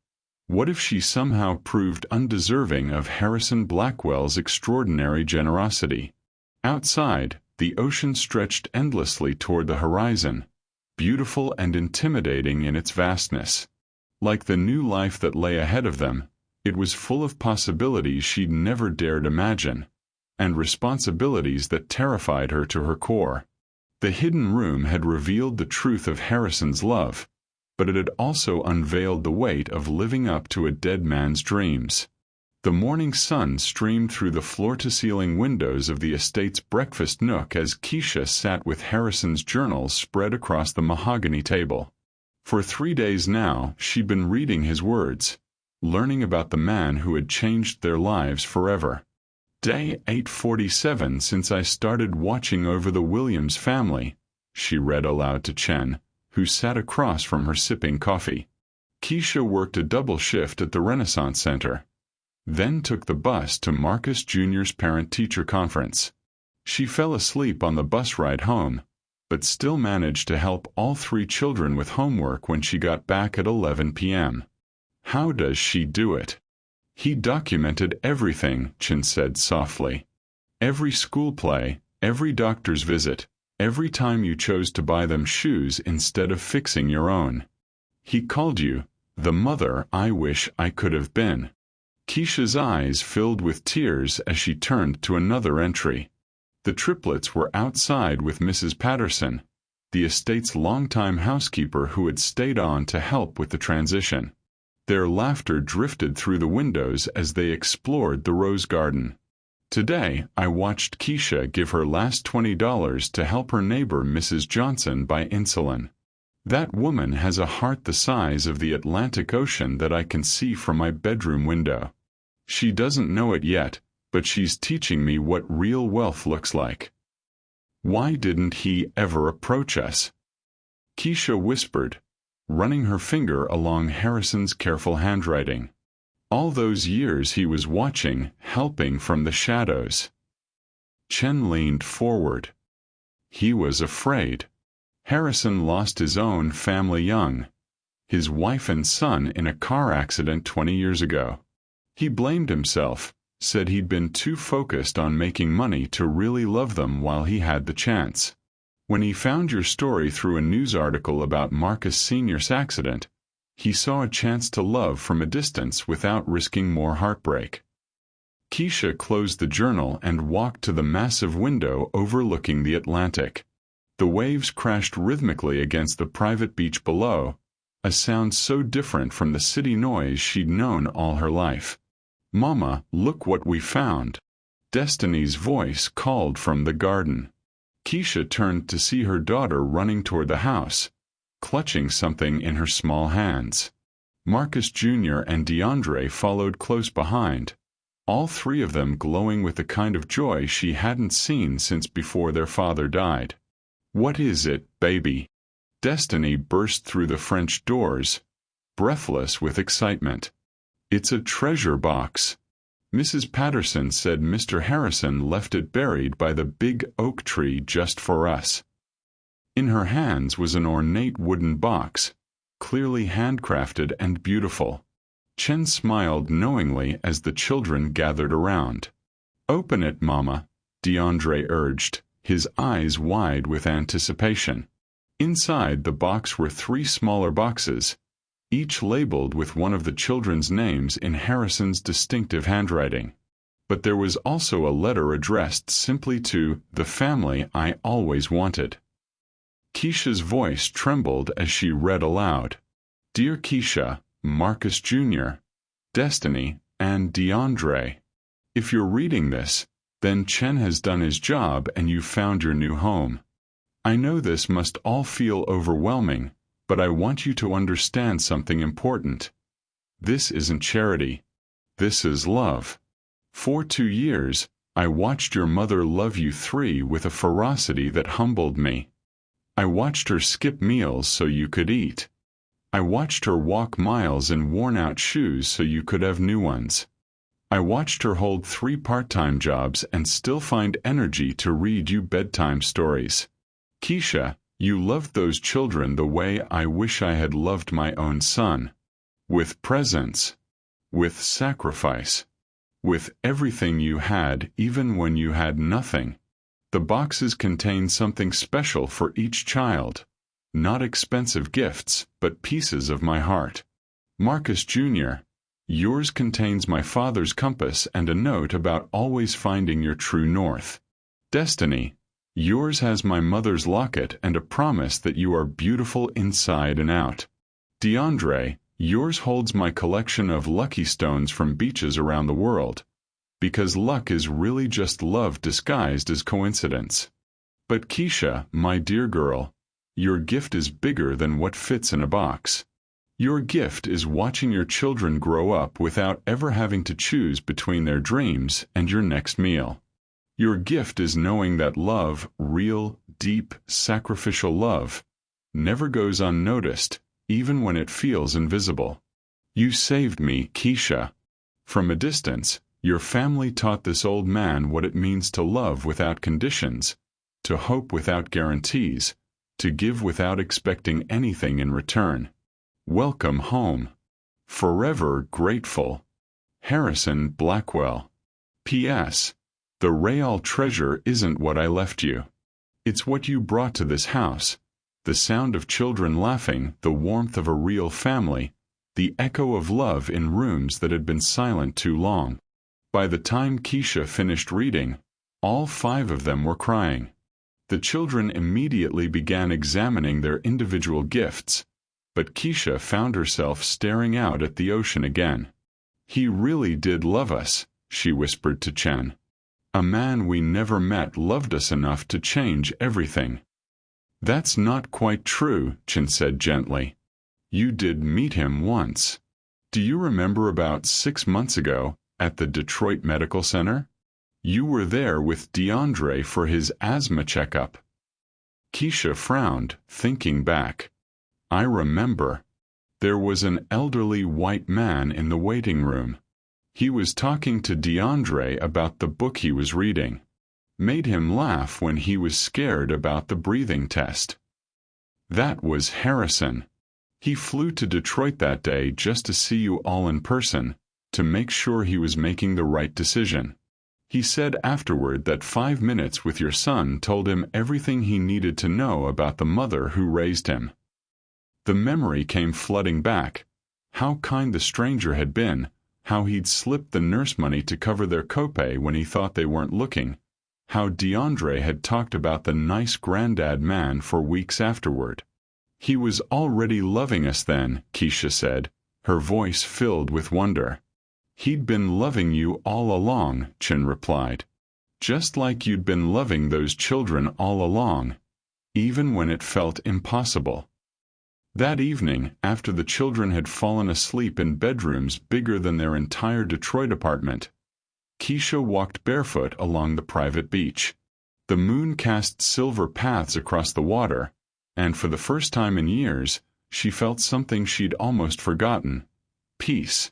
What if she somehow proved undeserving of Harrison Blackwell's extraordinary generosity? Outside, the ocean stretched endlessly toward the horizon, beautiful and intimidating in its vastness. Like the new life that lay ahead of them, it was full of possibilities she'd never dared imagine, and responsibilities that terrified her to her core. The hidden room had revealed the truth of Harrison's love, but it had also unveiled the weight of living up to a dead man's dreams. The morning sun streamed through the floor-to-ceiling windows of the estate's breakfast nook as Keisha sat with Harrison's journals spread across the mahogany table. For 3 days now, she'd been reading his words, learning about the man who had changed their lives forever. "Day 847 since I started watching over the Williams family," she read aloud to Chen, who sat across from her sipping coffee. Keisha worked a double shift at the Renaissance Center, then took the bus to Marcus Jr.'s parent-teacher conference. She fell asleep on the bus ride home, but still managed to help all 3 children with homework when she got back at 11 p.m. How does she do it? "He documented everything," Chen said softly. "Every school play, every doctor's visit, every time you chose to buy them shoes instead of fixing your own. He called you the mother I wish I could have been." Keisha's eyes filled with tears as she turned to another entry. The triplets were outside with Mrs. Patterson, the estate's longtime housekeeper who had stayed on to help with the transition. Their laughter drifted through the windows as they explored the rose garden. "Today, I watched Keisha give her last $20 to help her neighbor Mrs. Johnson buy insulin. That woman has a heart the size of the Atlantic Ocean that I can see from my bedroom window. She doesn't know it yet, but she's teaching me what real wealth looks like." "Why didn't he ever approach us?" Keisha whispered, running her finger along Harrison's careful handwriting. "All those years he was watching, helping from the shadows." Chen leaned forward. "He was afraid. Harrison lost his own family young, his wife and son in a car accident 20 years ago. He blamed himself, said he'd been too focused on making money to really love them while he had the chance. When he found your story through a news article about Marcus Sr.'s accident, he saw a chance to love from a distance without risking more heartbreak." Keisha closed the journal and walked to the massive window overlooking the Atlantic. The waves crashed rhythmically against the private beach below, a sound so different from the city noise she'd known all her life. "Mama, look what we found." Destiny's voice called from the garden. Keisha turned to see her daughter running toward the house, clutching something in her small hands. Marcus Jr. and DeAndre followed close behind, all 3 of them glowing with the kind of joy she hadn't seen since before their father died. "What is it, baby?" Destiny burst through the French doors, breathless with excitement. "It's a treasure box. Mrs. Patterson said Mr. Harrison left it buried by the big oak tree just for us." In her hands was an ornate wooden box, clearly handcrafted and beautiful. Chen smiled knowingly as the children gathered around. "Open it, Mama," DeAndre urged, his eyes wide with anticipation. Inside the box were 3 smaller boxes, each labeled with one of the children's names in Harrison's distinctive handwriting. But there was also a letter addressed simply to "the family I always wanted." Keisha's voice trembled as she read aloud. "Dear Keisha, Marcus Jr., Destiny, and DeAndre. If you're reading this, then Chen has done his job and you've found your new home. I know this must all feel overwhelming, but I want you to understand something important. This isn't charity. This is love. For 2 years, I watched your mother love you 3 with a ferocity that humbled me. I watched her skip meals so you could eat. I watched her walk miles in worn-out shoes so you could have new ones. I watched her hold 3 part-time jobs and still find energy to read you bedtime stories. Keisha, you loved those children the way I wish I had loved my own son. With presence. With sacrifice. With everything you had, even when you had nothing. The boxes contain something special for each child. Not expensive gifts, but pieces of my heart. Marcus Jr., yours contains my father's compass and a note about always finding your true north. Destiny, yours has my mother's locket and a promise that you are beautiful inside and out. DeAndre, yours holds my collection of lucky stones from beaches around the world. Because luck is really just love disguised as coincidence. But Keisha, my dear girl, your gift is bigger than what fits in a box. Your gift is watching your children grow up without ever having to choose between their dreams and your next meal. Your gift is knowing that love, real, deep, sacrificial love, never goes unnoticed, even when it feels invisible. You saved me, Keisha. From a distance, your family taught this old man what it means to love without conditions, to hope without guarantees, to give without expecting anything in return. Welcome home. Forever grateful. Harrison Blackwell. P.S. The Real treasure isn't what I left you. It's what you brought to this house. The sound of children laughing, the warmth of a real family, the echo of love in rooms that had been silent too long. By the time Keisha finished reading, all 5 of them were crying. The children immediately began examining their individual gifts, but Keisha found herself staring out at the ocean again. He really did love us, she whispered to Chen. A man we never met loved us enough to change everything. That's not quite true, Chen said gently. You did meet him once. Do you remember about 6 months ago, at the Detroit Medical Center? You were there with DeAndre for his asthma checkup. Keisha frowned, thinking back. I remember. There was an elderly white man in the waiting room. He was talking to DeAndre about the book he was reading. Made him laugh when he was scared about the breathing test. That was Harrison. He flew to Detroit that day just to see you all in person, to make sure he was making the right decision. He said afterward that 5 minutes with your son told him everything he needed to know about the mother who raised him. The memory came flooding back. How kind the stranger had been, how he'd slipped the nurse money to cover their copay when he thought they weren't looking, how DeAndre had talked about the nice granddad man for weeks afterward. He was already loving us then, Keisha said, her voice filled with wonder. He'd been loving you all along, Chen replied. Just like you'd been loving those children all along, even when it felt impossible. That evening, after the children had fallen asleep in bedrooms bigger than their entire Detroit apartment, Keisha walked barefoot along the private beach. The moon cast silver paths across the water, and for the first time in years, she felt something she'd almost forgotten: peace.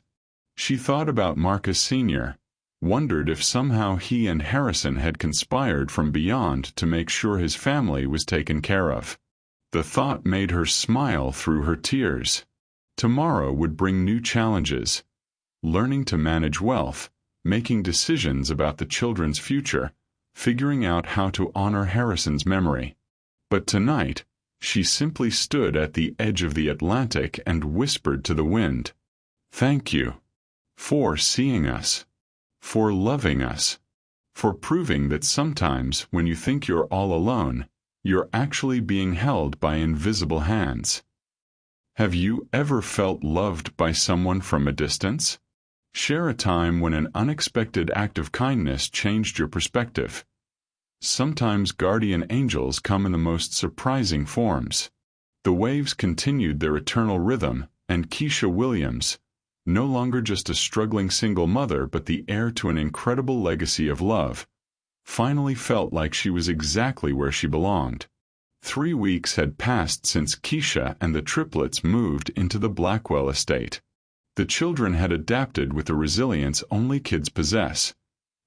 She thought about Marcus Sr., wondered if somehow he and Harrison had conspired from beyond to make sure his family was taken care of. The thought made her smile through her tears. Tomorrow would bring new challenges, learning to manage wealth, making decisions about the children's future, figuring out how to honor Harrison's memory. But tonight, she simply stood at the edge of the Atlantic and whispered to the wind, "Thank you for seeing us, for loving us, for proving that sometimes when you think you're all alone, you're actually being held by invisible hands." Have you ever felt loved by someone from a distance? Share a time when an unexpected act of kindness changed your perspective. Sometimes guardian angels come in the most surprising forms. The waves continued their eternal rhythm, and Keisha Williams, no longer just a struggling single mother but the heir to an incredible legacy of love, finally felt like she was exactly where she belonged. 3 weeks had passed since Keisha and the triplets moved into the Blackwell estate. The children had adapted with the resilience only kids possess,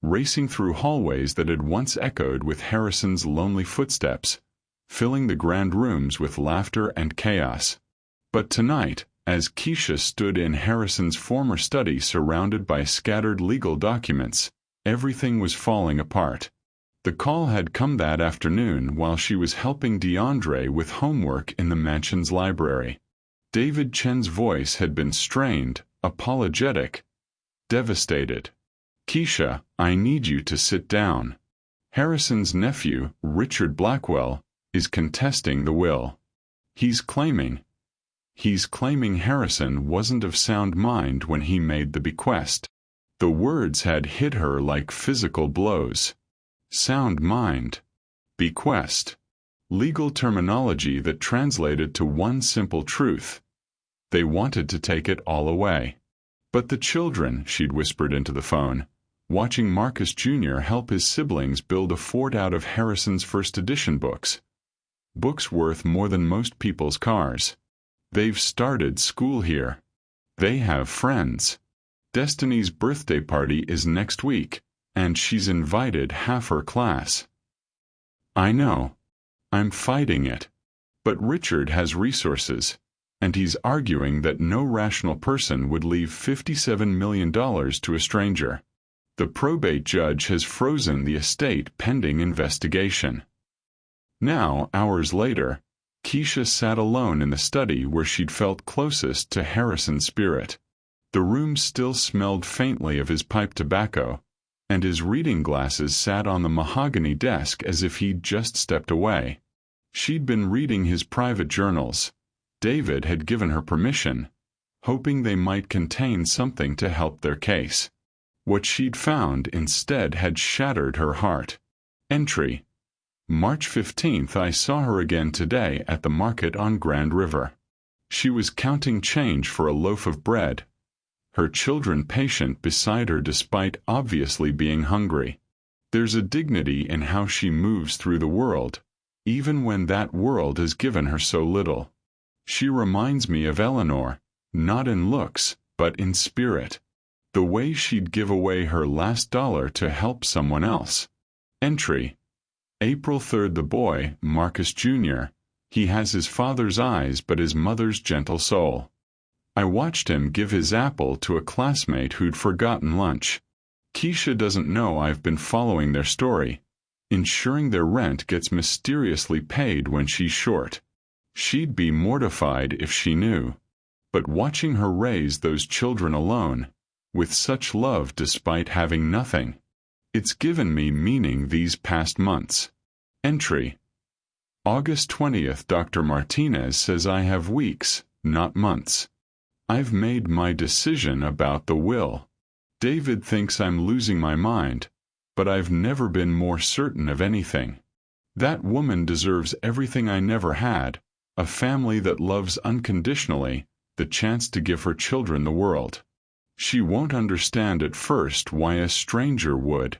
racing through hallways that had once echoed with Harrison's lonely footsteps, filling the grand rooms with laughter and chaos. But tonight, as Keisha stood in Harrison's former study surrounded by scattered legal documents, everything was falling apart. The call had come that afternoon while she was helping DeAndre with homework in the mansion's library. David Chen's voice had been strained, apologetic, devastated. "Keisha, I need you to sit down. Harrison's nephew, Richard Blackwell, is contesting the will. He's claiming Harrison wasn't of sound mind when he made the bequest." The words had hit her like physical blows. Sound mind. Bequest. Legal terminology that translated to one simple truth. They wanted to take it all away. But the children, she'd whispered into the phone, watching Marcus Jr. help his siblings build a fort out of Harrison's first edition books. Books worth more than most people's cars. They've started school here. They have friends. Destiny's birthday party is next week, and she's invited half her class. I know. I'm fighting it. But Richard has resources, and he's arguing that no rational person would leave $57 million to a stranger. The probate judge has frozen the estate pending investigation. Now, hours later, Keisha sat alone in the study where she'd felt closest to Harrison's spirit. The room still smelled faintly of his pipe tobacco, and his reading glasses sat on the mahogany desk as if he'd just stepped away. She'd been reading his private journals. David had given her permission, hoping they might contain something to help their case. What she'd found instead had shattered her heart. Entry: March 15th. I saw her again today at the market on Grand River. She was counting change for a loaf of bread, her children patient beside her despite obviously being hungry. There's a dignity in how she moves through the world, even when that world has given her so little. She reminds me of Eleanor, not in looks, but in spirit. The way she'd give away her last dollar to help someone else. Entry: April 3rd. The boy, Marcus Jr., he has his father's eyes but his mother's gentle soul. I watched him give his apple to a classmate who'd forgotten lunch. Keisha doesn't know I've been following their story, ensuring their rent gets mysteriously paid when she's short. She'd be mortified if she knew. But watching her raise those children alone, with such love despite having nothing, it's given me meaning these past months. Entry: August 20th. Dr. Martinez says I have weeks, not months. I've made my decision about the will. David thinks I'm losing my mind, but I've never been more certain of anything. That woman deserves everything I never had, a family that loves unconditionally, the chance to give her children the world. She won't understand at first why a stranger would.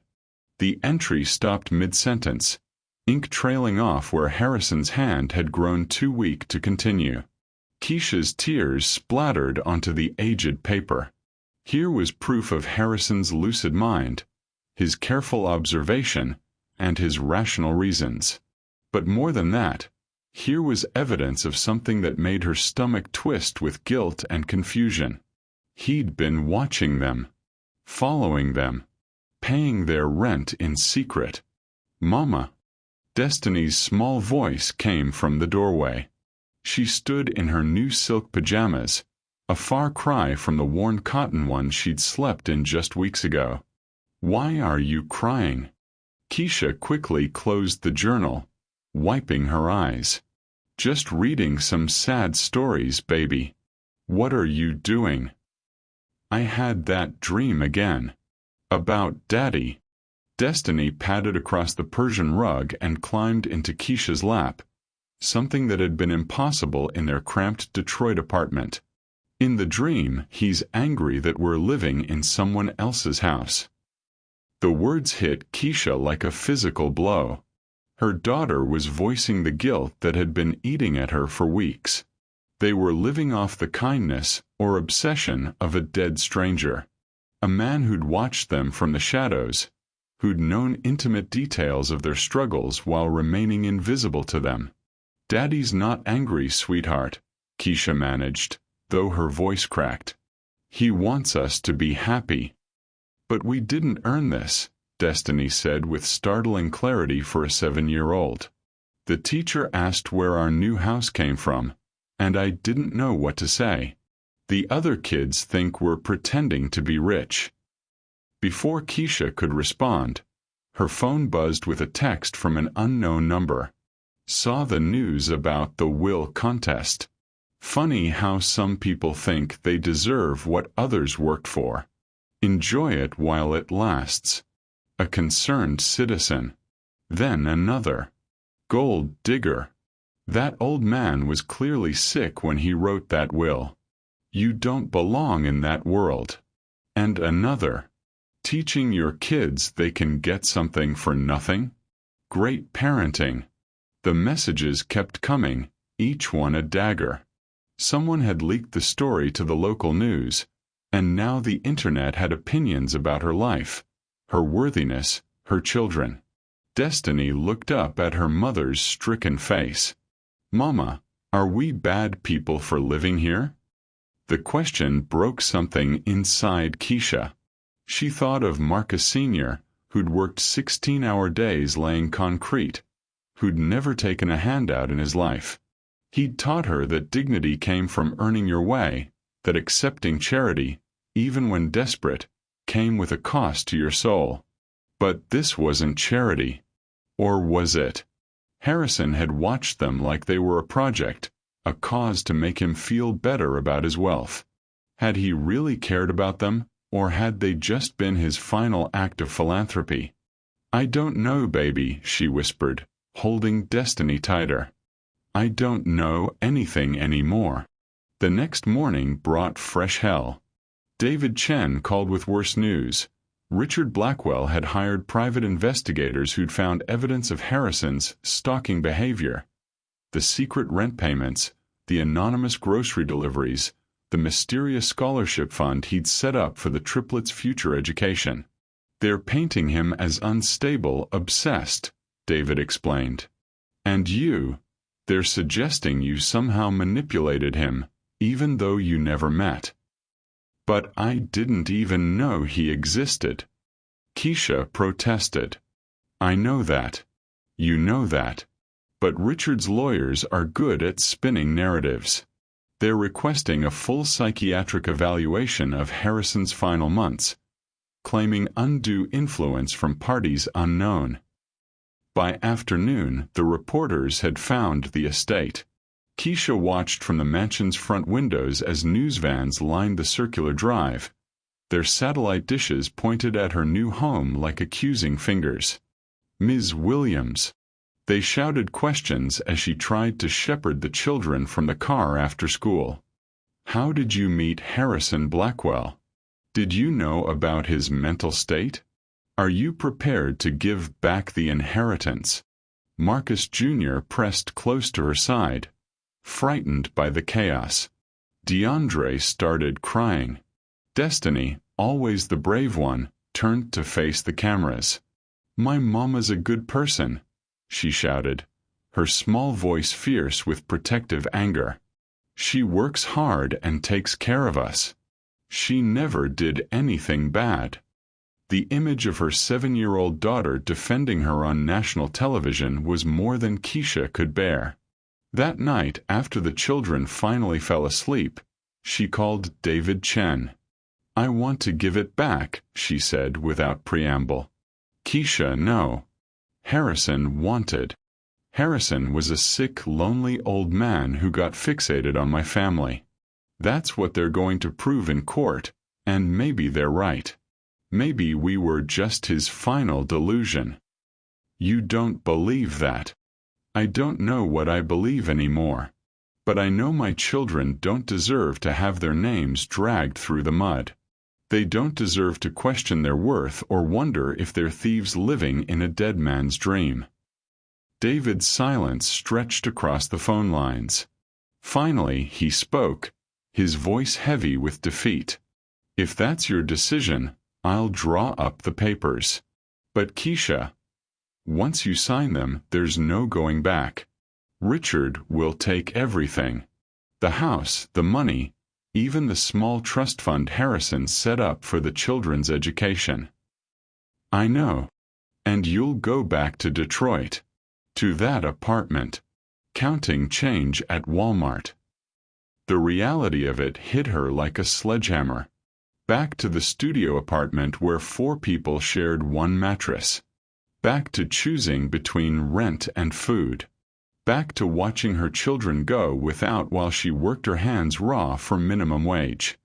The entry stopped mid-sentence, ink trailing off where Harrison's hand had grown too weak to continue. Keisha's tears splattered onto the aged paper. Here was proof of Harrison's lucid mind, his careful observation, and his rational reasons. But more than that, here was evidence of something that made her stomach twist with guilt and confusion. He'd been watching them, following them, paying their rent in secret. "Mama." Destiny's small voice came from the doorway. She stood in her new silk pajamas, a far cry from the worn cotton ones she'd slept in just weeks ago. "Why are you crying?" Keisha quickly closed the journal, wiping her eyes. "Just reading some sad stories, baby." "What are you doing?" "I had that dream again. About Daddy." Destiny padded across the Persian rug and climbed into Keisha's lap, something that had been impossible in their cramped Detroit apartment. "In the dream, he's angry that we're living in someone else's house." The words hit Keisha like a physical blow. Her daughter was voicing the guilt that had been eating at her for weeks. They were living off the kindness or obsession of a dead stranger, a man who'd watched them from the shadows, who'd known intimate details of their struggles while remaining invisible to them. "Daddy's not angry, sweetheart," Keisha managed, though her voice cracked. "He wants us to be happy." "But we didn't earn this," Destiny said with startling clarity for a 7-year-old. "The teacher asked where our new house came from, and I didn't know what to say. The other kids think we're pretending to be rich." Before Keisha could respond, her phone buzzed with a text from an unknown number. "Saw the news about the will contest. Funny how some people think they deserve what others worked for. Enjoy it while it lasts. A concerned citizen." Then another. "Gold digger. That old man was clearly sick when he wrote that will. You don't belong in that world." And another. "Teaching your kids they can get something for nothing? Great parenting." The messages kept coming, each one a dagger. Someone had leaked the story to the local news, and now the internet had opinions about her life, her worthiness, her children. Destiny looked up at her mother's stricken face. "Mama, are we bad people for living here?" The question broke something inside Keisha. She thought of Marcus Sr., who'd worked 16-hour days laying concrete, who'd never taken a handout in his life. He'd taught her that dignity came from earning your way, that accepting charity, even when desperate, came with a cost to your soul. But this wasn't charity. Or was it? Harrison had watched them like they were a project, a cause to make him feel better about his wealth. Had he really cared about them, or had they just been his final act of philanthropy? "I don't know, baby," she whispered, holding Destiny tighter. "I don't know anything anymore." The next morning brought fresh hell. David Chen called with worse news. Richard Blackwell had hired private investigators who'd found evidence of Harrison's stalking behavior. The secret rent payments, the anonymous grocery deliveries, the mysterious scholarship fund he'd set up for the triplets' future education. "They're painting him as unstable, obsessed," David explained. "And they're suggesting you somehow manipulated him, even though you never met." "But I didn't even know he existed." Keisha protested. "I know that. You know that. But Richard's lawyers are good at spinning narratives. They're requesting a full psychiatric evaluation of Harrison's final months, claiming undue influence from parties unknown." By afternoon, the reporters had found the estate. Keisha watched from the mansion's front windows as news vans lined the circular drive, their satellite dishes pointed at her new home like accusing fingers. "Ms. Williams." They shouted questions as she tried to shepherd the children from the car after school. "How did you meet Harrison Blackwell? Did you know about his mental state? Are you prepared to give back the inheritance?" Marcus Jr. pressed close to her side, frightened by the chaos. DeAndre started crying. Destiny, always the brave one, turned to face the cameras. "My mama's a good person," she shouted, her small voice fierce with protective anger. "She works hard and takes care of us." She never did anything bad. The image of her 7-year-old daughter defending her on national television was more than Keisha could bear. That night, after the children finally fell asleep, she called David Chen. "I want to give it back," she said without preamble. Keisha, no. Harrison wanted. Harrison was a sick, lonely old man who got fixated on my family. That's what they're going to prove in court, and maybe they're right. Maybe we were just his final delusion. You don't believe that. I don't know what I believe anymore. But I know my children don't deserve to have their names dragged through the mud. They don't deserve to question their worth or wonder if they're thieves living in a dead man's dream. David's silence stretched across the phone lines. Finally, he spoke, his voice heavy with defeat. "If that's your decision, I'll draw up the papers. But Keisha, once you sign them, there's no going back. Richard will take everything. The house, the money, even the small trust fund Harrison set up for the children's education." "I know. And you'll go back to Detroit. To that apartment. Counting change at Walmart." The reality of it hit her like a sledgehammer. Back to the studio apartment where 4 people shared one mattress. Back to choosing between rent and food. Back to watching her children go without while she worked her hands raw for minimum wage.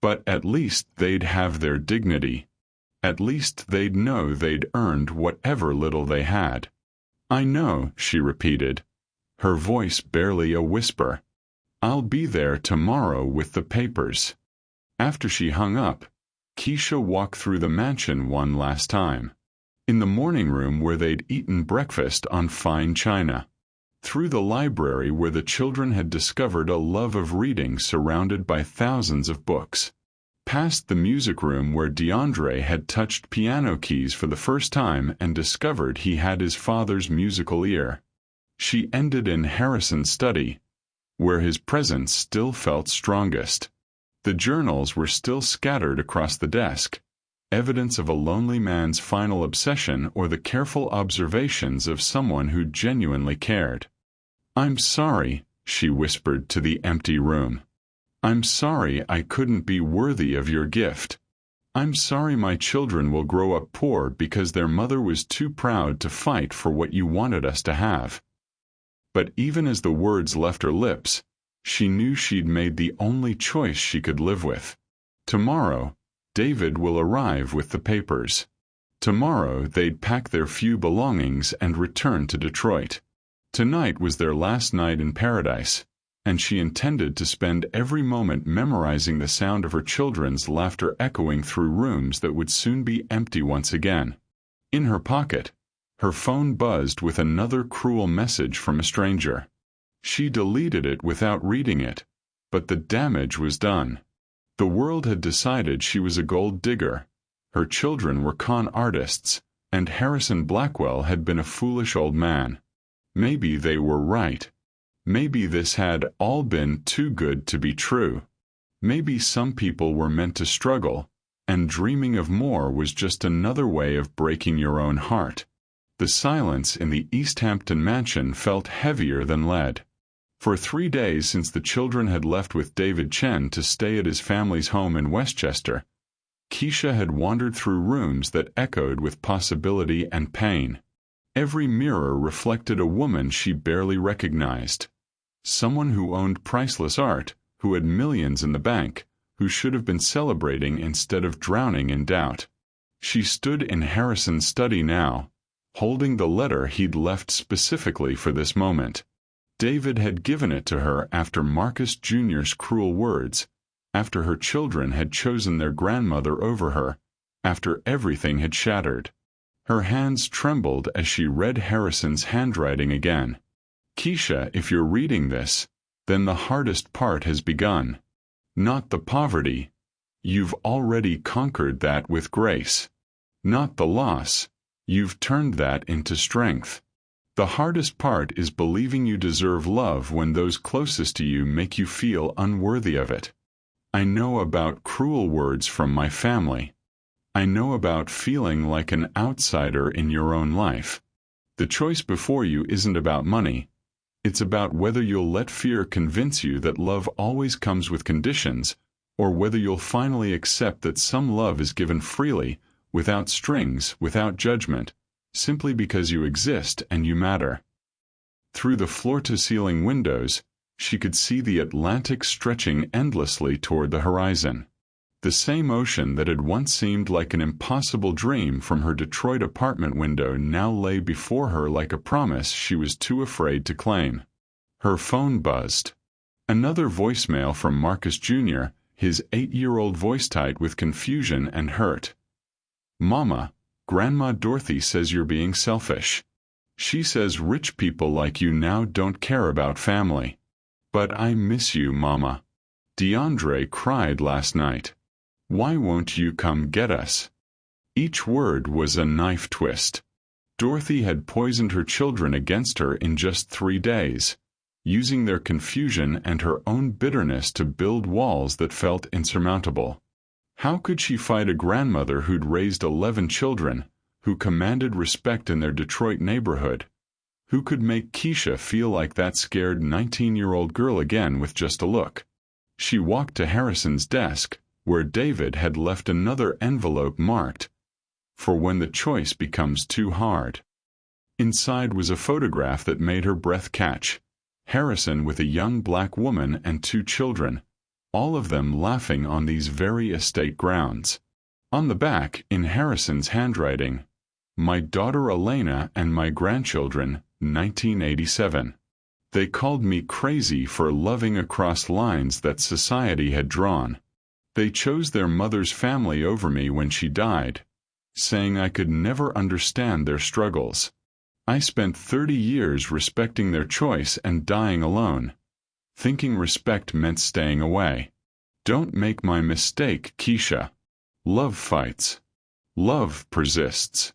But at least they'd have their dignity. At least they'd know they'd earned whatever little they had. "I know," she repeated, her voice barely a whisper. "I'll be there tomorrow with the papers." After she hung up, Keisha walked through the mansion one last time. In the morning room where they'd eaten breakfast on fine china. Through the library where the children had discovered a love of reading surrounded by thousands of books. Past the music room where DeAndre had touched piano keys for the first time and discovered he had his father's musical ear. She ended in Harrison's study, where his presence still felt strongest. The journals were still scattered across the desk, evidence of a lonely man's final obsession or the careful observations of someone who genuinely cared. "I'm sorry," she whispered to the empty room. "I'm sorry I couldn't be worthy of your gift. I'm sorry my children will grow up poor because their mother was too proud to fight for what you wanted us to have." But even as the words left her lips, she knew she'd made the only choice she could live with. Tomorrow, David will arrive with the papers. Tomorrow they'd pack their few belongings and return to Detroit. Tonight was their last night in paradise, and she intended to spend every moment memorizing the sound of her children's laughter echoing through rooms that would soon be empty once again. In her pocket, her phone buzzed with another cruel message from a stranger. She deleted it without reading it, but the damage was done. The world had decided she was a gold digger, her children were con artists, and Harrison Blackwell had been a foolish old man. Maybe they were right. Maybe this had all been too good to be true. Maybe some people were meant to struggle, and dreaming of more was just another way of breaking your own heart. The silence in the East Hampton mansion felt heavier than lead. For 3 days since the children had left with David Chen to stay at his family's home in Westchester, Keisha had wandered through rooms that echoed with possibility and pain. Every mirror reflected a woman she barely recognized. Someone who owned priceless art, who had millions in the bank, who should have been celebrating instead of drowning in doubt. She stood in Harrison's study now, holding the letter he'd left specifically for this moment. David had given it to her after Marcus Jr.'s cruel words, after her children had chosen their grandmother over her, after everything had shattered. Her hands trembled as she read Harrison's handwriting again. "Keisha, if you're reading this, then the hardest part has begun. Not the poverty. You've already conquered that with grace. Not the loss. You've turned that into strength. The hardest part is believing you deserve love when those closest to you make you feel unworthy of it. I know about cruel words from my family. I know about feeling like an outsider in your own life. The choice before you isn't about money. It's about whether you'll let fear convince you that love always comes with conditions, or whether you'll finally accept that some love is given freely, without strings, without judgment, simply because you exist and you matter. Through the floor-to-ceiling windows, she could see the Atlantic stretching endlessly toward the horizon. The same ocean that had once seemed like an impossible dream from her Detroit apartment window now lay before her like a promise she was too afraid to claim. Her phone buzzed. Another voicemail from Marcus Jr., his 8-year-old voice tight with confusion and hurt. "Mama, Grandma Dorothy says you're being selfish. She says rich people like you now don't care about family. But I miss you, Mama. DeAndre cried last night. Why won't you come get us?" Each word was a knife twist. Dorothy had poisoned her children against her in just 3 days, using their confusion and her own bitterness to build walls that felt insurmountable. How could she fight a grandmother who'd raised 11 children, who commanded respect in their Detroit neighborhood? Who could make Keisha feel like that scared 19-year-old girl again with just a look? She walked to Harrison's desk, where David had left another envelope marked, "For when the choice becomes too hard." Inside was a photograph that made her breath catch. Harrison with a young black woman and 2 children, all of them laughing on these very estate grounds. On the back, in Harrison's handwriting, "My daughter Elena and my grandchildren, 1987. They called me crazy for loving across lines that society had drawn. They chose their mother's family over me when she died, saying I could never understand their struggles. I spent 30 years respecting their choice and dying alone, thinking respect meant staying away. Don't make my mistake, Keisha. Love fights. Love persists.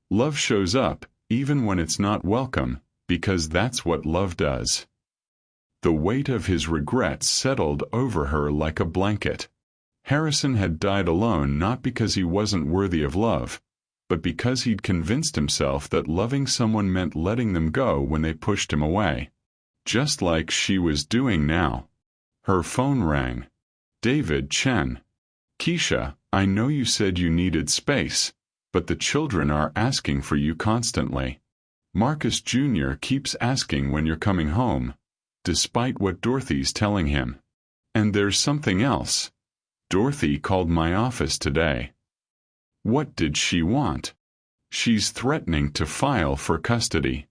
Love shows up, even when it's not welcome, because that's what love does." The weight of his regrets settled over her like a blanket. Harrison had died alone not because he wasn't worthy of love, but because he'd convinced himself that loving someone meant letting them go when they pushed him away. Just like she was doing now. Her phone rang. David Chen. "Keisha, I know you said you needed space, but the children are asking for you constantly. Marcus Jr. keeps asking when you're coming home, despite what Dorothy's telling him. And there's something else. Dorothy called my office today." What did she want? She's threatening to file for custody.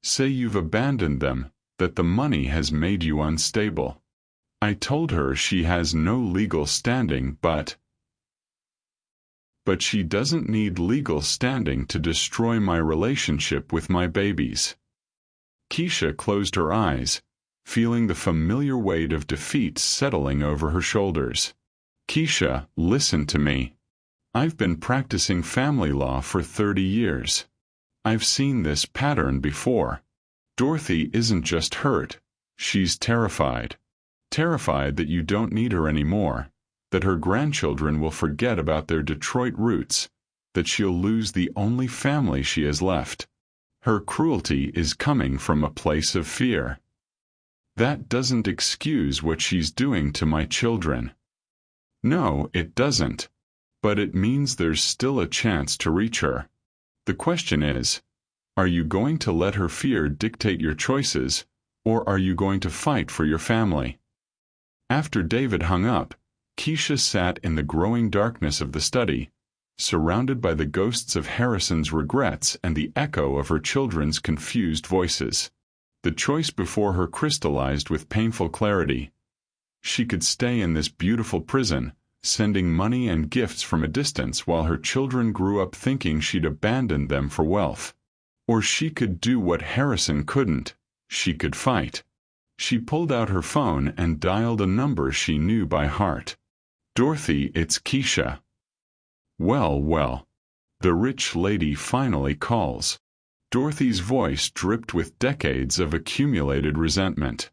Say you've abandoned them, that the money has made you unstable. I told her she has no legal standing, but she doesn't need legal standing to destroy my relationship with my babies. Keisha closed her eyes, feeling the familiar weight of defeat settling over her shoulders. "Keisha, listen to me. I've been practicing family law for 30 years. I've seen this pattern before. Dorothy isn't just hurt, she's terrified. Terrified that you don't need her anymore, that her grandchildren will forget about their Detroit roots, that she'll lose the only family she has left. Her cruelty is coming from a place of fear. That doesn't excuse what she's doing to my children." No, it doesn't. But it means there's still a chance to reach her. The question is, are you going to let her fear dictate your choices, or are you going to fight for your family? After David hung up, Keisha sat in the growing darkness of the study, surrounded by the ghosts of Harrison's regrets and the echo of her children's confused voices. The choice before her crystallized with painful clarity. She could stay in this beautiful prison, sending money and gifts from a distance while her children grew up thinking she'd abandoned them for wealth. Or she could do what Harrison couldn't. She could fight. She pulled out her phone and dialed a number she knew by heart. "Dorothy, it's Keisha." Well. The rich lady finally calls. Dorothy's voice dripped with decades of accumulated resentment.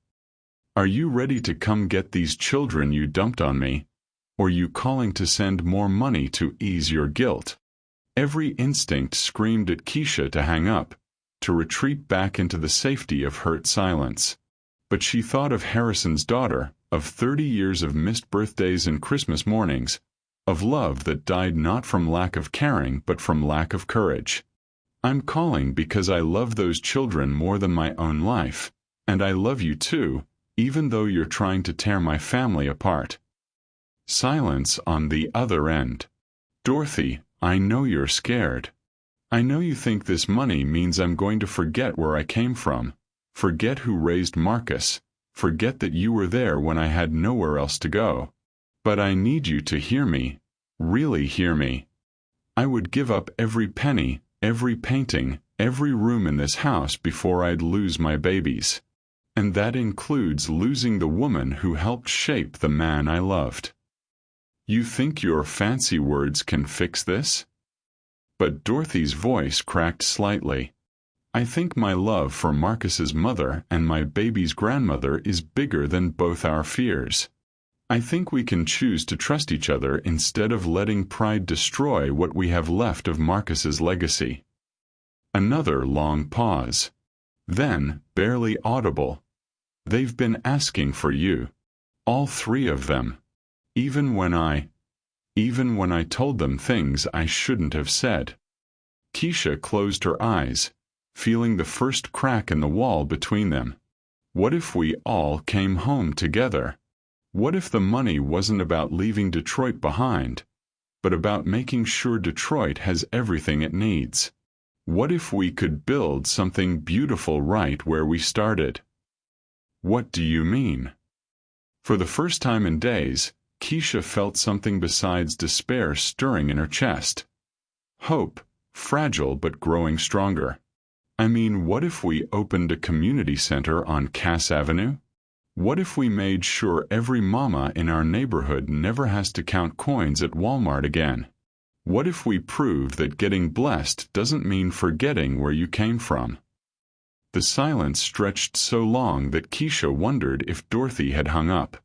"Are you ready to come get these children you dumped on me, Or you calling to send more money to ease your guilt? Every instinct screamed at Keisha to hang up, to retreat back into the safety of hurt silence. But she thought of Harrison's daughter, of 30 years of missed birthdays and Christmas mornings, of love that died not from lack of caring but from lack of courage. I'm calling because I love those children more than my own life, and I love you too, even though you're trying to tear my family apart. Silence on the other end. Dorothy, I know you're scared. I know you think this money means I'm going to forget where I came from, forget who raised Marcus, forget that you were there when I had nowhere else to go. But I need you to hear me, really hear me. I would give up every penny, every painting, every room in this house before I'd lose my babies. And that includes losing the woman who helped shape the man I loved. You think your fancy words can fix this? But Dorothy's voice cracked slightly. I think my love for Marcus's mother and my baby's grandmother is bigger than both our fears. I think we can choose to trust each other instead of letting pride destroy what we have left of Marcus's legacy. Another long pause. Then, barely audible. They've been asking for you. All three of them. Even when I told them things I shouldn't have said. Keisha closed her eyes, feeling the first crack in the wall between them. What if we all came home together? What if the money wasn't about leaving Detroit behind, but about making sure Detroit has everything it needs? What if we could build something beautiful right where we started? What do you mean? For the first time in days, Keisha felt something besides despair stirring in her chest. Hope, fragile but growing stronger. I mean, what if we opened a community center on Cass Avenue? What if we made sure every mama in our neighborhood never has to count coins at Walmart again? What if we proved that getting blessed doesn't mean forgetting where you came from? The silence stretched so long that Keisha wondered if Dorothy had hung up.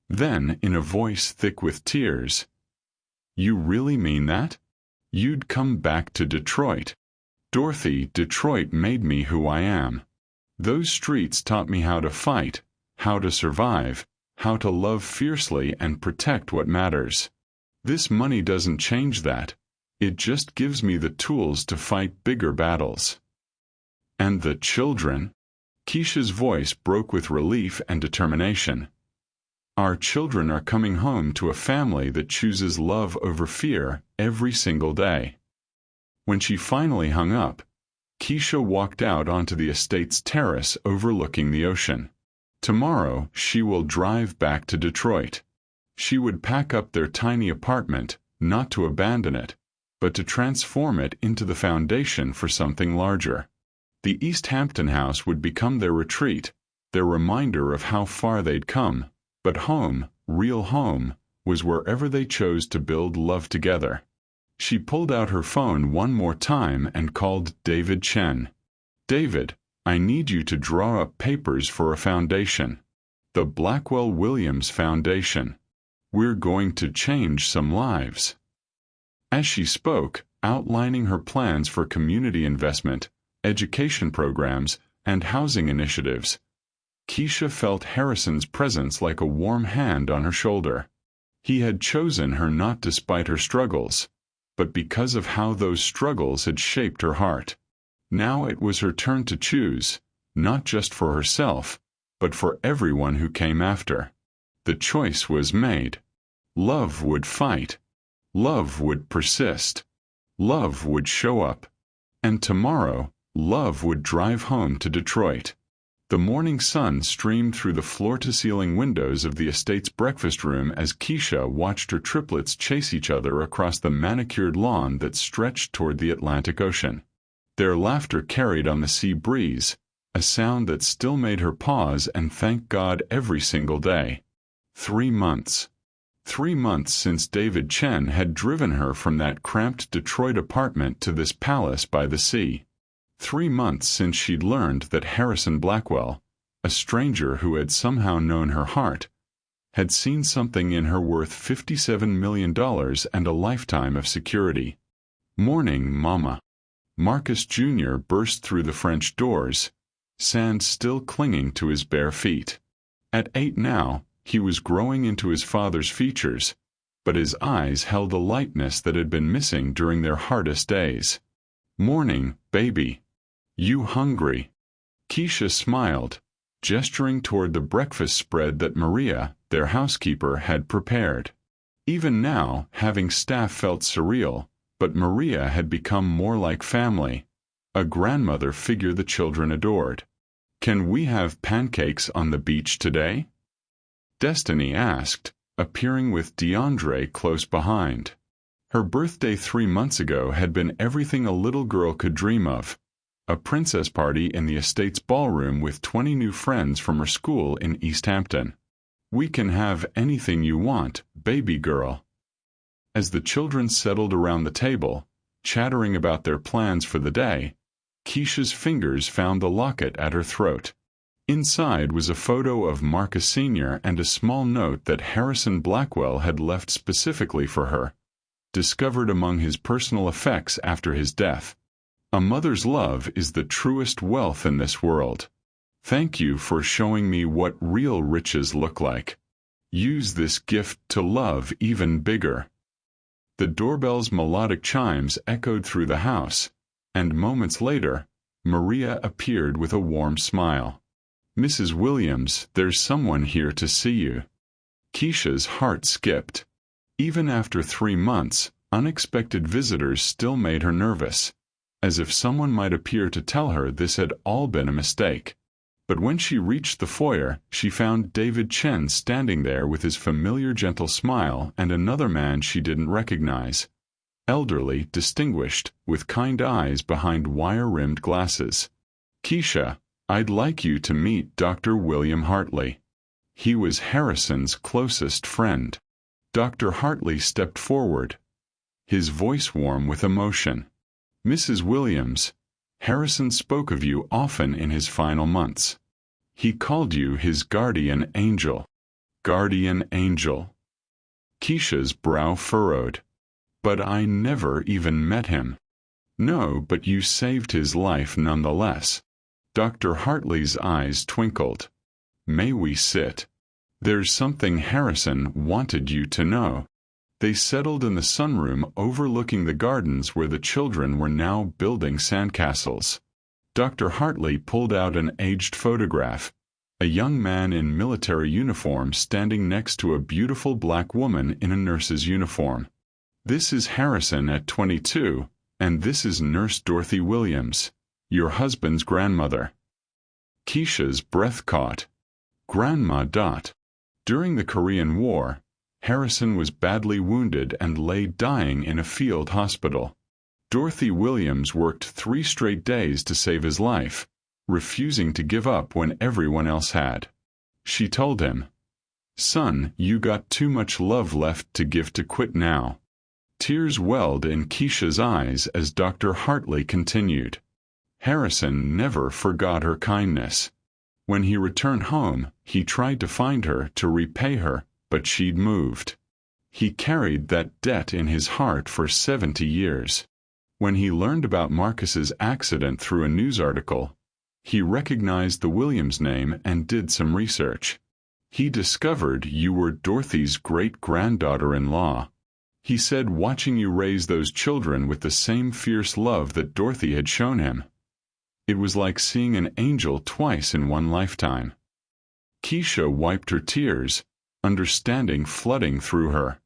Then, in a voice thick with tears, You really mean that? You'd come back to Detroit? Dorothy, Detroit made me who I am. Those streets taught me how to fight, how to survive, how to love fiercely and protect what matters. This money doesn't change that. It just gives me the tools to fight bigger battles. And the children? Keisha's voice broke with relief and determination. Our children are coming home to a family that chooses love over fear every single day. When she finally hung up, Keisha walked out onto the estate's terrace overlooking the ocean. Tomorrow, she will drive back to Detroit. She would pack up their tiny apartment, not to abandon it, but to transform it into the foundation for something larger. The East Hampton house would become their retreat, their reminder of how far they'd come, but home, real home, was wherever they chose to build love together. She pulled out her phone one more time and called David Chen. David, I need you to draw up papers for a foundation. The Blackwell-Williams Foundation. We're going to change some lives. As she spoke, outlining her plans for community investment, education programs, and housing initiatives, Keisha felt Harrison's presence like a warm hand on her shoulder. He had chosen her not despite her struggles, but because of how those struggles had shaped her heart. Now it was her turn to choose, not just for herself, but for everyone who came after. The choice was made. Love would fight. Love would persist. Love would show up. And tomorrow, love would drive home to Detroit. The morning sun streamed through the floor-to-ceiling windows of the estate's breakfast room as Keisha watched her triplets chase each other across the manicured lawn that stretched toward the Atlantic Ocean. Their laughter carried on the sea breeze, a sound that still made her pause and thank God every single day. 3 months. 3 months since David Chen had driven her from that cramped Detroit apartment to this palace by the sea. 3 months since she'd learned that Harrison Blackwell, a stranger who had somehow known her heart, had seen something in her worth $57 million and a lifetime of security. "Morning, Mama." Marcus Jr. burst through the French doors, sand still clinging to his bare feet. At 8 now, he was growing into his father's features, but his eyes held a lightness that had been missing during their hardest days. "Morning, baby. You hungry?" Keisha smiled, gesturing toward the breakfast spread that Maria, their housekeeper, had prepared. Even now, having staff felt surreal, but Maria had become more like family, a grandmother figure the children adored. "Can we have pancakes on the beach today?" Destiny asked, appearing with DeAndre close behind. Her birthday 3 months ago had been everything a little girl could dream of. A princess party in the estate's ballroom with 20 new friends from her school in East Hampton. "We can have anything you want, baby girl." As the children settled around the table, chattering about their plans for the day, Keisha's fingers found the locket at her throat. Inside was a photo of Marcus Sr. and a small note that Harrison Blackwell had left specifically for her, discovered among his personal effects after his death. "A mother's love is the truest wealth in this world. Thank you for showing me what real riches look like. Use this gift to love even bigger." The doorbell's melodic chimes echoed through the house, and moments later, Maria appeared with a warm smile. "Mrs. Williams, there's someone here to see you." Keisha's heart skipped. Even after 3 months, unexpected visitors still made her nervous, as if someone might appear to tell her this had all been a mistake. But when she reached the foyer, she found David Chen standing there with his familiar gentle smile and another man she didn't recognize. Elderly, distinguished, with kind eyes behind wire-rimmed glasses. "Keisha, I'd like you to meet Dr. William Hartley." He was Harrison's closest friend. Dr. Hartley stepped forward, his voice warm with emotion. "Mrs. Williams, Harrison spoke of you often in his final months. He called you his guardian angel." Guardian angel. Keisha's brow furrowed. "But I never even met him." "No, but you saved his life nonetheless." Dr. Hartley's eyes twinkled. "May we sit? There's something Harrison wanted you to know." They settled in the sunroom overlooking the gardens where the children were now building sandcastles. Dr. Hartley pulled out an aged photograph, a young man in military uniform standing next to a beautiful black woman in a nurse's uniform. "This is Harrison at 22, and this is Nurse Dorothy Williams, your husband's grandmother." Keisha's breath caught. Grandma. During the Korean War, Harrison was badly wounded and lay dying in a field hospital. Dorothy Williams worked 3 straight days to save his life, refusing to give up when everyone else had. She told him, "Son, you got too much love left to give to quit now." Tears welled in Keisha's eyes as Dr. Hartley continued. Harrison never forgot her kindness. When he returned home, he tried to find her to repay her, but she'd moved. He carried that debt in his heart for 70 years. When he learned about Marcus's accident through a news article, he recognized the Williams name and did some research. He discovered you were Dorothy's great-granddaughter-in-law. He said watching you raise those children with the same fierce love that Dorothy had shown him. It was like seeing an angel twice in one lifetime. Keisha wiped her tears, understanding flooding through her.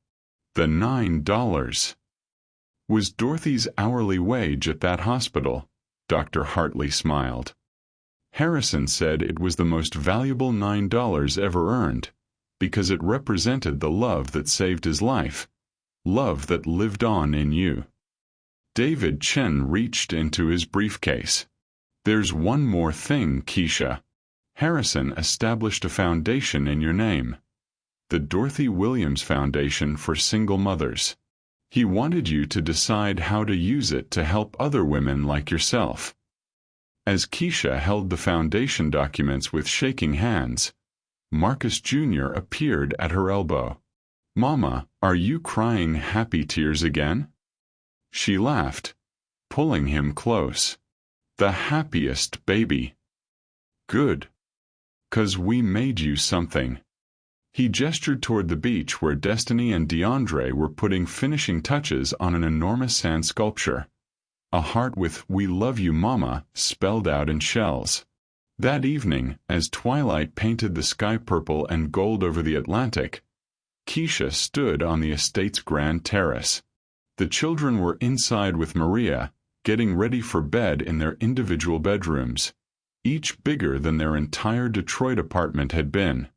The $9 was Dorothy's hourly wage at that hospital. Dr. Hartley smiled. Harrison said it was the most valuable $9 ever earned, because it represented the love that saved his life, love that lived on in you. David Chen reached into his briefcase. "There's one more thing, Keisha. Harrison established a foundation in your name, the Dorothy Williams Foundation for Single Mothers. He wanted you to decide how to use it to help other women like yourself." As Keisha held the foundation documents with shaking hands, Marcus Jr. appeared at her elbow. "Mama, are you crying happy tears again?" She laughed, pulling him close. "The happiest baby." "Good. 'Cause we made you something." He gestured toward the beach where Destiny and DeAndre were putting finishing touches on an enormous sand sculpture. A heart with "We love you, Mama" spelled out in shells. That evening, as twilight painted the sky purple and gold over the Atlantic, Keisha stood on the estate's grand terrace. The children were inside with Maria, getting ready for bed in their individual bedrooms, each bigger than their entire Detroit apartment had been.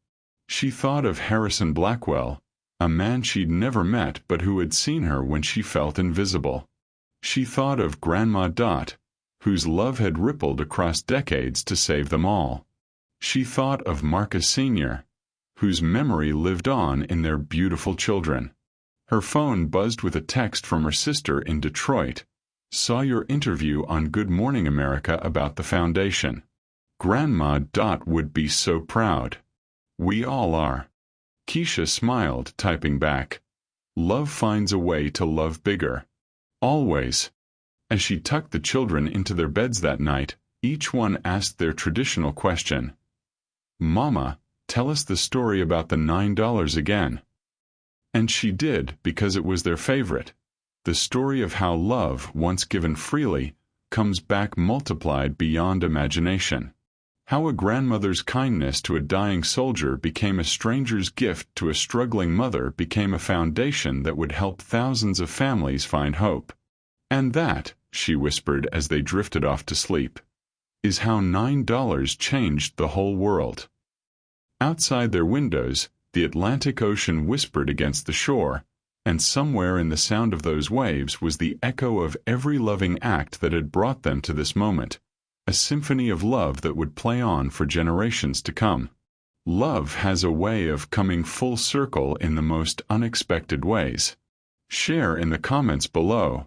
She thought of Harrison Blackwell, a man she'd never met but who had seen her when she felt invisible. She thought of Grandma Dot, whose love had rippled across decades to save them all. She thought of Marcus Sr., whose memory lived on in their beautiful children. Her phone buzzed with a text from her sister in Detroit. "Saw your interview on Good Morning America about the foundation. Grandma Dot would be so proud. We all are." Keisha smiled, typing back, "Love finds a way to love bigger. Always." As she tucked the children into their beds that night, each one asked their traditional question. "Mama, tell us the story about the $9 again." And she did, because it was their favorite. The story of how love, once given freely, comes back multiplied beyond imagination. How a grandmother's kindness to a dying soldier became a stranger's gift to a struggling mother became a foundation that would help thousands of families find hope. "And that," she whispered as they drifted off to sleep, "is how $9 changed the whole world." Outside their windows, the Atlantic Ocean whispered against the shore, and somewhere in the sound of those waves was the echo of every loving act that had brought them to this moment, a symphony of love that would play on for generations to come. Love has a way of coming full circle in the most unexpected ways. Share in the comments below.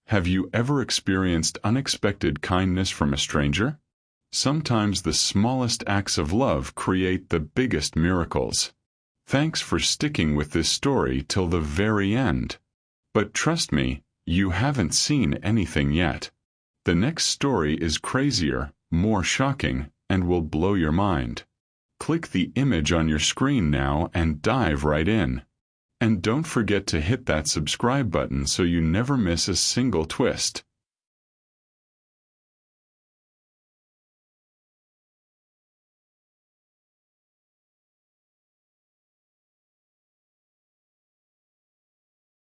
Have you ever experienced unexpected kindness from a stranger? Sometimes the smallest acts of love create the biggest miracles. Thanks for sticking with this story till the very end. But trust me, you haven't seen anything yet. The next story is crazier, more shocking, and will blow your mind. Click the image on your screen now and dive right in. And don't forget to hit that subscribe button so you never miss a single twist.